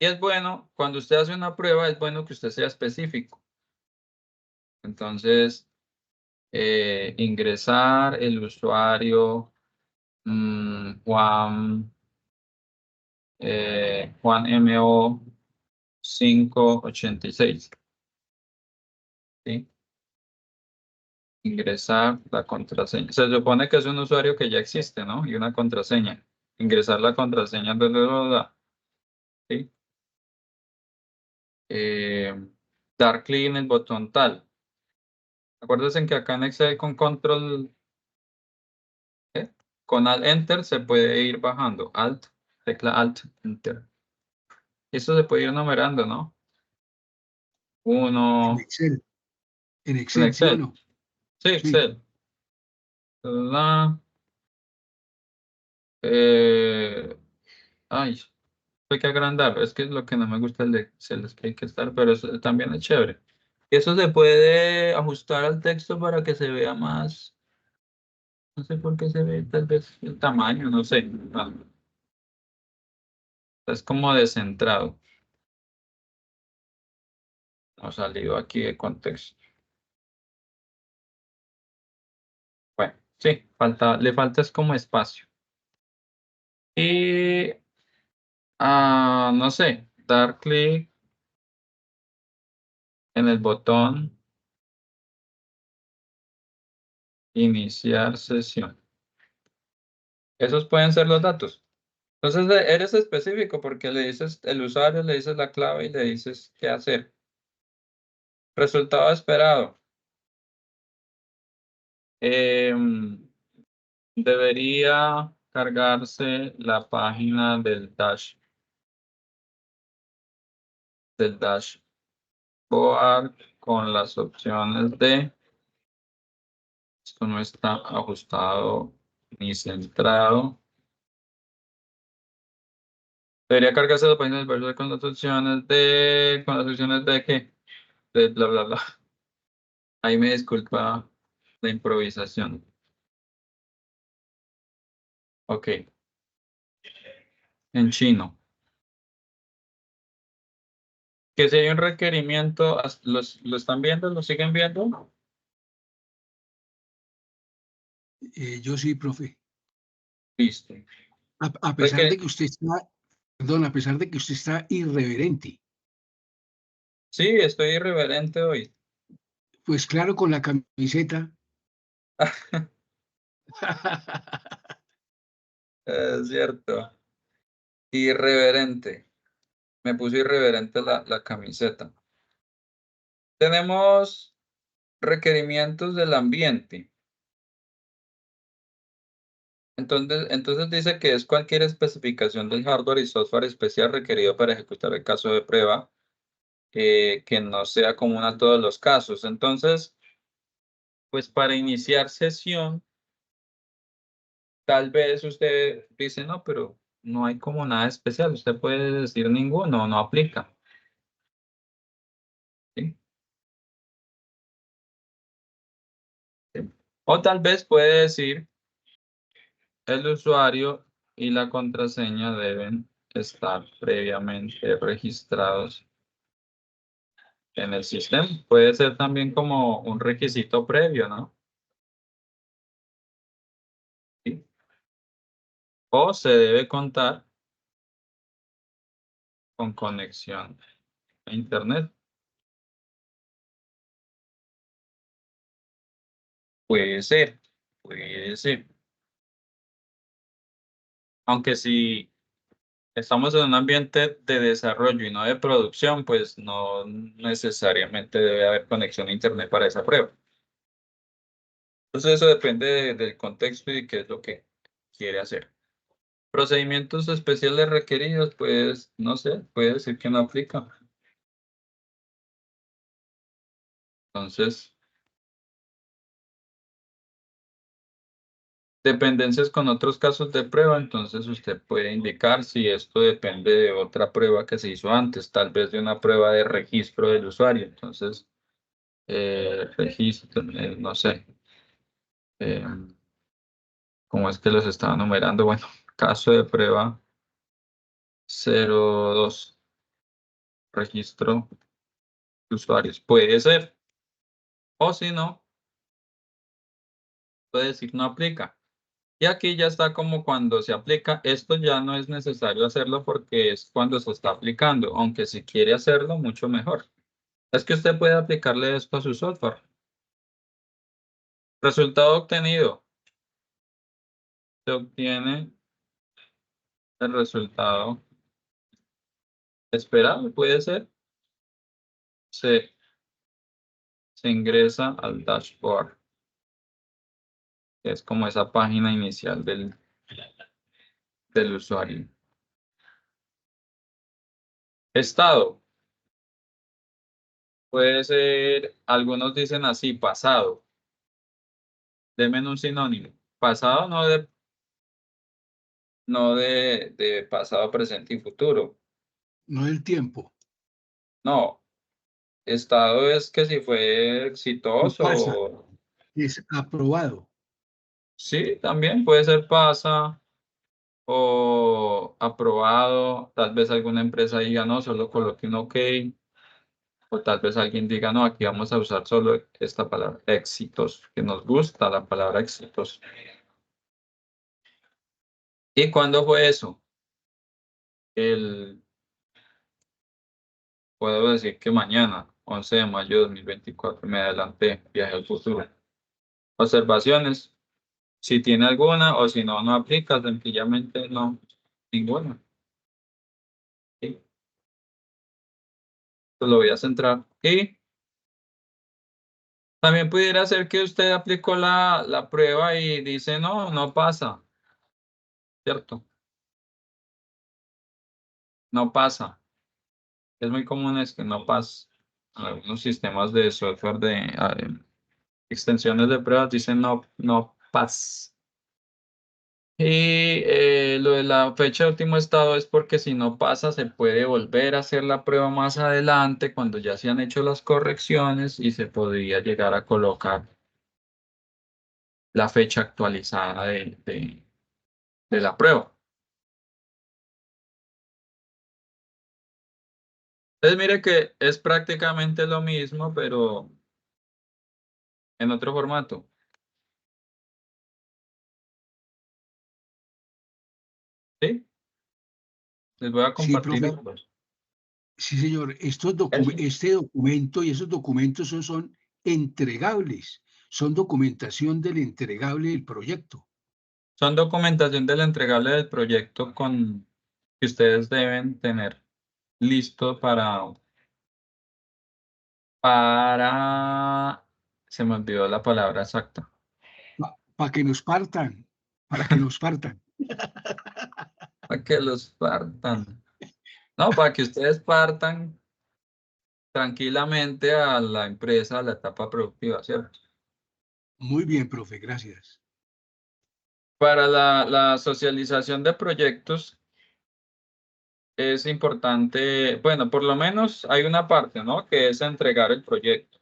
Y es bueno, cuando usted hace una prueba, es bueno que usted sea específico. Entonces, ingresar el usuario Juan MO 586. ¿Sí? Ingresar la contraseña. Se supone que es un usuario que ya existe, ¿no? Y una contraseña. Ingresar la contraseña ¿sí? Eh, dar clic en el botón tal. Acuérdense que acá en Excel con control, con Alt Enter se puede ir bajando. Tecla Alt Enter. Eso se puede ir numerando, ¿no? En Uno, Excel. En en Excel, ¿sí o Excel. no? Sí, Sí. Excel. La, eh, ay, hay que agrandarlo. Es que es lo que no me gusta el de Excel, es que hay que estar, pero eso también es chévere. Eso se puede ajustar al texto para que se vea más. No sé por qué se ve tal vez el tamaño, no sé. Es como descentrado. No salió aquí de contexto. Bueno, sí, le falta es como espacio. Y, no sé, dar clic en el botón iniciar sesión. Esos pueden ser los datos. Entonces eres específico porque le dices el usuario, le dices la clave y le dices qué hacer. Resultado esperado. Debería cargarse la página del dashboard con las opciones de esto no está ajustado ni centrado. Debería cargarse la página del dashboard con las opciones de qué, de bla bla bla. Ahí me disculpa la improvisación. Ok. En chino. Que si hay un requerimiento, ¿lo están viendo? ¿Lo siguen viendo? Yo sí, profe. Listo. A pesar de que usted está, perdón, a pesar de que usted está irreverente, Sí, estoy irreverente hoy. pues claro, con la camiseta. Es cierto. Irreverente. Me puse irreverente la camiseta. Tenemos requerimientos del ambiente. Entonces dice que es cualquier especificación del hardware y software especial requerido para ejecutar el caso de prueba que no sea común a todos los casos. Entonces, pues para iniciar sesión, tal vez usted dice, no, pero no hay como nada especial. Usted puede decir ninguno, no aplica. ¿Sí? ¿Sí? O tal vez puede decir, el usuario y la contraseña deben estar previamente registrados en el sistema. Puede ser también como un requisito previo, ¿no? ¿Sí? O se debe contar con conexión a Internet. Puede ser, puede ser. Aunque si estamos en un ambiente de desarrollo y no de producción, pues no necesariamente debe haber conexión a Internet para esa prueba. Entonces eso depende del contexto y qué es lo que quiere hacer. Procedimientos especiales requeridos, pues no sé, puede decir que no aplica. Entonces, dependencias con otros casos de prueba, entonces usted puede indicar si esto depende de otra prueba que se hizo antes, tal vez de una prueba de registro del usuario. Entonces, registro, no sé, eh, cómo es que los estaba numerando. Bueno, caso de prueba 02, registro de usuarios. Puede ser, o si no, puede decir no aplica. Y aquí ya está como cuando se aplica. Esto ya no es necesario hacerlo porque es cuando se está aplicando, aunque si quiere hacerlo, mucho mejor. Es que usted puede aplicarle esto a su software. Resultado obtenido. Se obtiene el resultado esperado, puede ser. Se ingresa al dashboard, que es como esa página inicial del usuario. Estado. Puede ser, algunos dicen así, pasado. Deme un sinónimo. Pasado no de pasado, presente y futuro. No el tiempo. No, estado es que si fue Y pasa, exitoso, es aprobado. sí, también puede ser pasa o aprobado. Tal vez alguna empresa diga no, solo coloque un OK. O tal vez alguien diga, no, aquí vamos a usar solo esta palabra, éxitos, que nos gusta la palabra éxitos. ¿Y cuándo fue eso? Puedo decir que mañana, 11 de mayo de 2024, me adelanté, viaje al futuro. Observaciones, si tiene alguna o si no, no aplica, sencillamente no, ninguna. ¿Sí? Pues lo voy a centrar. Y también pudiera ser que usted aplicó la prueba y dice, no, no pasa, ¿cierto? No pasa. Es muy común es que no pasa. Algunos sistemas de software de extensiones de pruebas dicen no, no pasa. Y lo de la fecha de último estado es porque si no pasa se puede volver a hacer la prueba más adelante cuando ya se han hecho las correcciones y se podría llegar a colocar la fecha actualizada de la prueba. Entonces mire que es prácticamente lo mismo, pero en otro formato. ¿Sí? Les voy a Sí, compartir profe. ambos. Sí, señor. Eso. Este documento y esos documentos son entregables. Son documentación del entregable del proyecto. Son documentación del entregable del proyecto que ustedes deben tener listo se me olvidó la palabra exacta. Para que nos partan. Para que nos partan. Para que los partan. No, para que ustedes partan tranquilamente a la empresa, a la etapa productiva, ¿cierto? Muy bien, profe. Gracias. Para la socialización de proyectos es importante, bueno, por lo menos hay una parte, ¿no? Que es entregar el proyecto.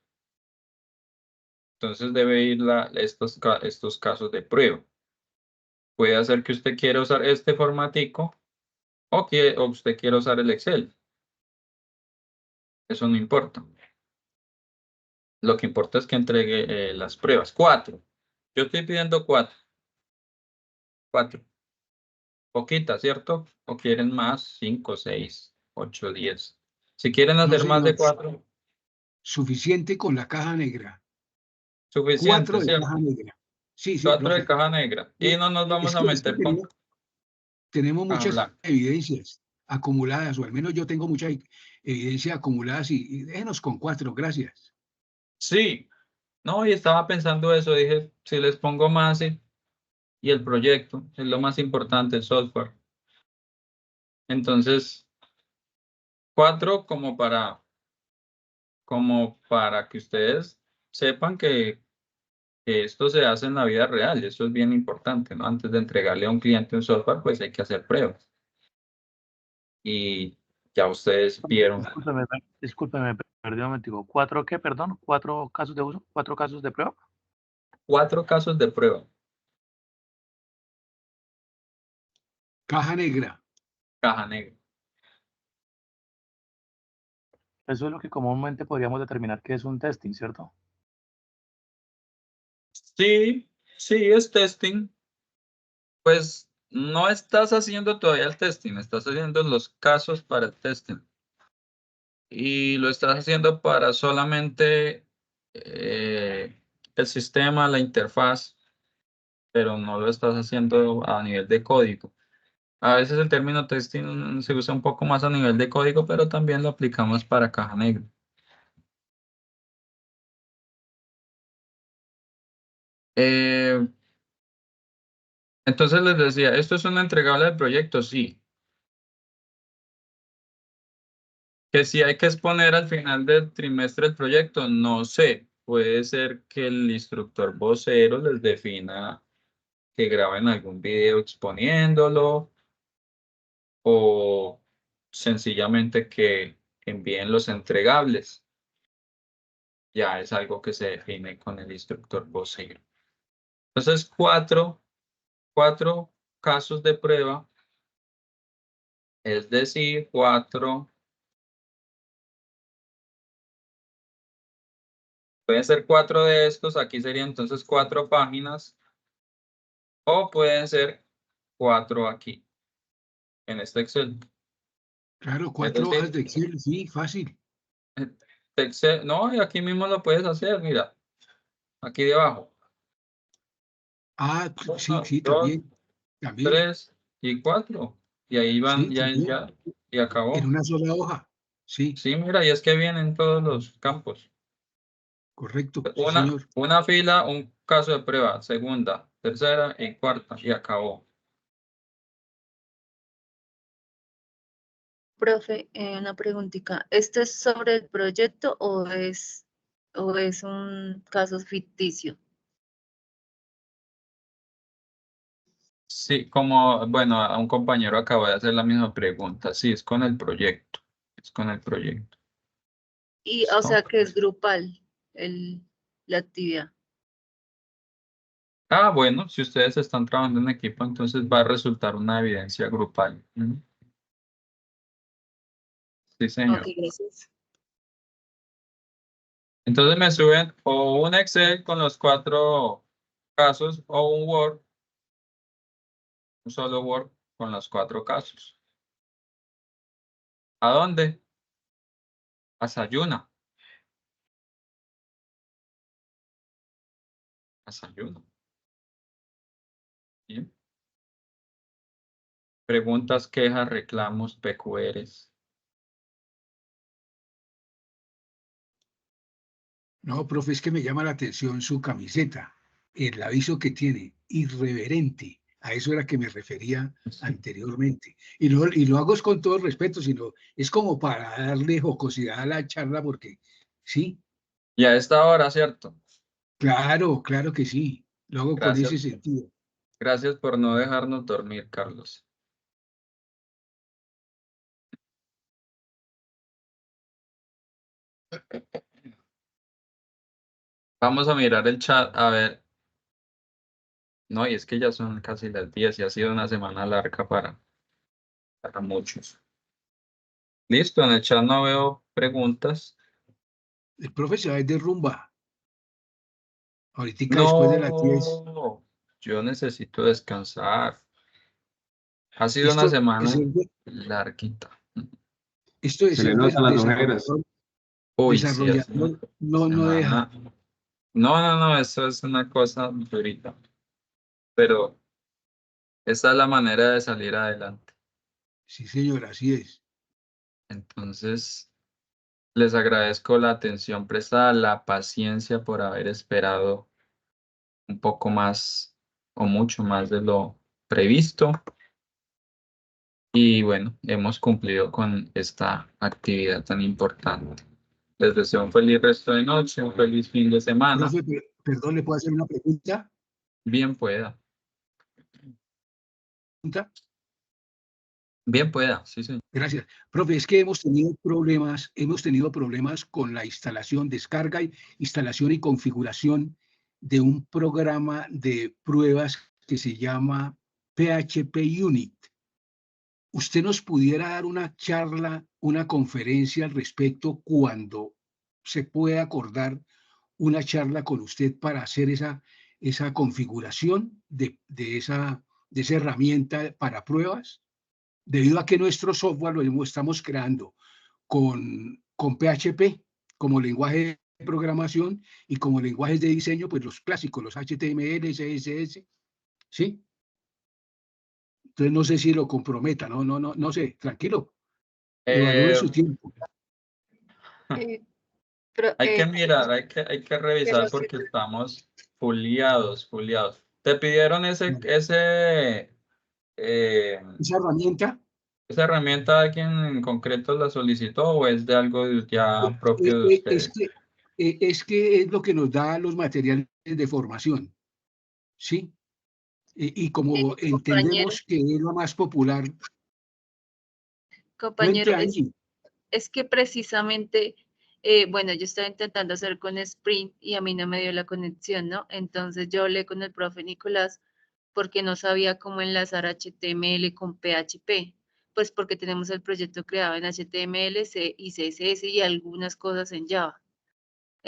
Entonces debe ir estos casos de prueba. Puede hacer que usted quiera usar este formatico o usted quiera usar el Excel. Eso no importa. Lo que importa es que entregue las pruebas. 4. Yo estoy pidiendo 4. 4. Poquitas, ¿cierto? ¿O quieren más? 5, 6, 8, 10. Si quieren No, hacer más de señor. 4, Suficiente con la caja negra. suficiente, 4 de ¿cierto? caja negra. Sí, sí, 4 de profe. caja negra. Y no nos vamos a Es que meter con tenemos caja muchas blanca. evidencias acumuladas, o al menos yo tengo mucha evidencia acumuladas y déjenos con 4, gracias. Sí. No, y estaba pensando eso. Dije, si les pongo más y el proyecto es lo más importante, el software. Entonces, 4 como para que ustedes sepan que esto se hace en la vida real. Eso es bien importante, ¿no? Antes de entregarle a un cliente un software, pues hay que hacer pruebas. Y ya ustedes vieron Discúlpeme, perdí un momentico. ¿4 qué, perdón? ¿4 casos de uso? ¿4 casos de prueba? 4 casos de prueba. Caja negra. Caja negra. Eso es lo que comúnmente podríamos determinar que es un testing, ¿cierto? Sí, sí, es testing. Pues no estás haciendo todavía el testing, estás haciendo los casos para el testing. Y lo estás haciendo para solamente el sistema, la interfaz, pero no lo estás haciendo a nivel de código. A veces el término testing se usa un poco más a nivel de código, pero también lo aplicamos para caja negra. Eh, entonces les decía, ¿esto es un entregable del proyecto? Sí. Que si hay que exponer al final del trimestre el proyecto, no sé. Puede ser que el instructor vocero les defina que graben algún video exponiéndolo o sencillamente que envíen los entregables. Ya es algo que se define con el instructor vocero. Entonces, cuatro casos de prueba, es decir, 4 Pueden ser 4 de estos, aquí serían entonces 4 páginas, o pueden ser 4 aquí, en este Excel. Claro, Es 4 hojas decir, de Excel, sí, fácil. Excel, no, y aquí mismo lo puedes hacer, mira, aquí debajo. Ah, sí, 1, sí, 2, también, 3 y 4. Y ahí van, sí, también, y en acabó. una sola hoja, sí, Sí, mira, y es que vienen todos los campos. correcto, sí, señor. Una fila, un caso de prueba, segunda, tercera y cuarta, y acabó. Profe, una preguntita. ¿Esto es sobre el proyecto o es un caso ficticio? Sí, como, bueno, a un compañero acaba de hacer la misma pregunta. Sí, es con el proyecto. Es con el proyecto. Y, o ¿Listo? sea, que es grupal la actividad. Ah, bueno, si ustedes están trabajando en equipo, entonces va a resultar una evidencia grupal. Ujú. Sí, Ok, señor. gracias. Entonces me suben o un Excel con los 4 casos o un Word, un solo Word con los 4 casos. ¿A dónde? A Sayuna. A Sayuna. Bien. Preguntas, quejas, reclamos, PQRs. No, profe, es que me llama la atención su camiseta, el aviso que tiene, irreverente. A eso era que me refería anteriormente. Y lo hago es con todo el respeto, sino es como para darle jocosidad a la charla, porque sí, Y a esta hora, ¿cierto? claro, claro que sí. Lo hago con Gracias. ese sentido. Gracias por no dejarnos dormir, Carlos. Vamos a mirar el chat, a ver. No, y es que ya son casi las 10 y ha sido una semana larga para muchos. Listo, en el chat no veo preguntas. El profe se va a ir de rumba. Ahorita después de las 10. No, yo necesito descansar. Ha sido una Esto, semana larguita. esto de Se le ser notan las ojeras. desarrollador, Uy, sí, ha sido desarrollador no, no semana. deja. No, eso es una cosa durita. Pero esta es la manera de salir adelante. Sí, señor, así es. Entonces, les agradezco la atención prestada, la paciencia por haber esperado un poco más o mucho más de lo previsto. Y bueno, hemos cumplido con esta actividad tan importante. Les deseo un feliz resto de noche, un feliz fin de semana. Profe, perdón, ¿le puedo hacer una pregunta? Bien pueda. Bien pueda, sí, sí. Gracias. Profe, es que hemos tenido problemas con la instalación, descarga, instalación y configuración de un programa de pruebas que se llama PHP Unit. ¿Usted nos pudiera dar una charla, una conferencia al respecto cuando se pueda acordar una charla con usted para hacer esa configuración de esa herramienta para pruebas? Debido a que nuestro software lo estamos creando con PHP como lenguaje de programación y como lenguajes de diseño, pues los clásicos, los HTML, CSS, ¿sí? Entonces no sé si lo comprometa, no sé, tranquilo, evalúe Eh, su tiempo. Pero, hay que mirar, hay que revisar pero sí, porque estamos fuliados. ¿Te pidieron eh, Esa herramienta esa herramienta alguien en concreto la solicitó o es de algo ya propio de es ustedes? que, es que es lo que nos da los materiales de formación, ¿sí? Y como compañero, entendemos que es lo más popular, cuente compañero, Angie. es que precisamente, bueno, yo estaba intentando hacer con Sprint y a mí no me dio la conexión, ¿no? Entonces yo hablé con el profe Nicolás porque no sabía cómo enlazar HTML con PHP, pues porque tenemos el proyecto creado en HTML y CSS y algunas cosas en Java.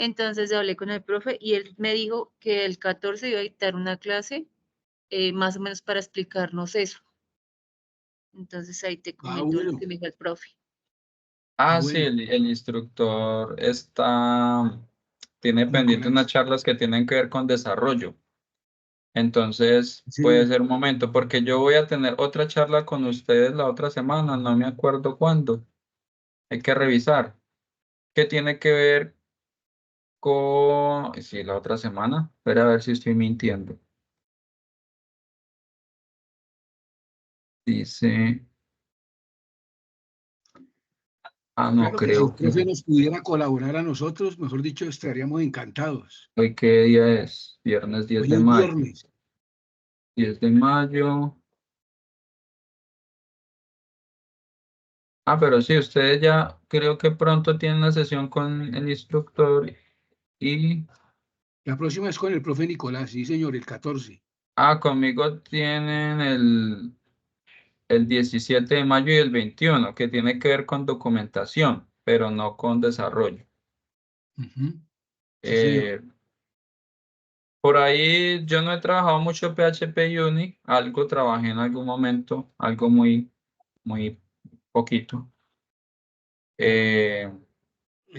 Entonces hablé con el profe y él me dijo que el 14 iba a dictar una clase más o menos para explicarnos eso. Entonces ahí te comento lo bueno. que me dijo el profe. Ah, sí, Bueno. el instructor tiene pendiente unas Nicolás. charlas que tienen que ver con desarrollo. Entonces, Sí, puede ser un momento, porque yo voy a tener otra charla con ustedes la otra semana, no me acuerdo cuándo. Hay que revisar. ¿Qué tiene que ver con... Sí, la otra semana. Espera a ver si estoy mintiendo. Dice... Ah, no, claro que si el creo que... profe nos pudiera colaborar a nosotros, mejor dicho, estaríamos encantados. ¿Hoy qué día es? Viernes 10 Hoy de es mayo. viernes. 10 de mayo. Ah, pero sí, ustedes ya creo que pronto tienen la sesión con el instructor y... La próxima es con el profe Nicolás, sí, señor, el 14. Ah, conmigo tienen el 17 de mayo y el 21, que tiene que ver con documentación, pero no con desarrollo. Ujú. Sí, señor. Por ahí yo no he trabajado mucho PHP Uni, algo trabajé en algún momento, algo muy poquito. Es que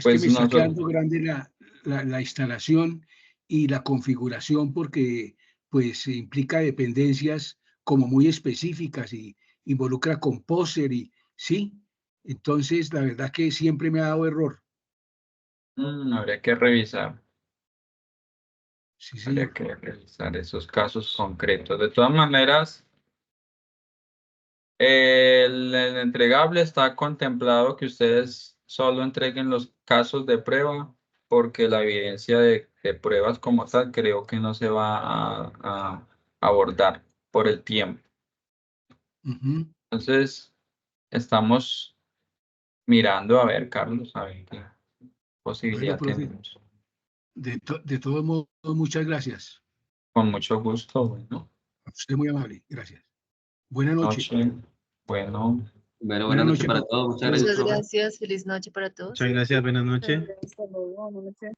Pues me está nosotros, quedando grande la instalación y la configuración porque pues implica dependencias como muy específicas y involucra Composer y sí. Entonces, la verdad que siempre me ha dado error. habría que revisar. Sí, Habría señor. que revisar esos casos concretos. De todas maneras, el entregable está contemplado que ustedes solo entreguen los casos de prueba, porque la evidencia de pruebas como tal creo que no se va a abordar por el tiempo. Ujú. Entonces, estamos mirando a ver, Carlos, a ver qué Bueno, posibilidad profe, tenemos. de todos modos, muchas gracias. Con mucho gusto, bueno, Usted es muy amable. Gracias. Buenas noches. noche, bueno. Bueno, Buenas buenas noches noches para para todos. Muchas todos. gracias, Muchas profe. gracias. Feliz noche para todos. Muchas gracias, buenas noches. Hasta luego, buenas noches.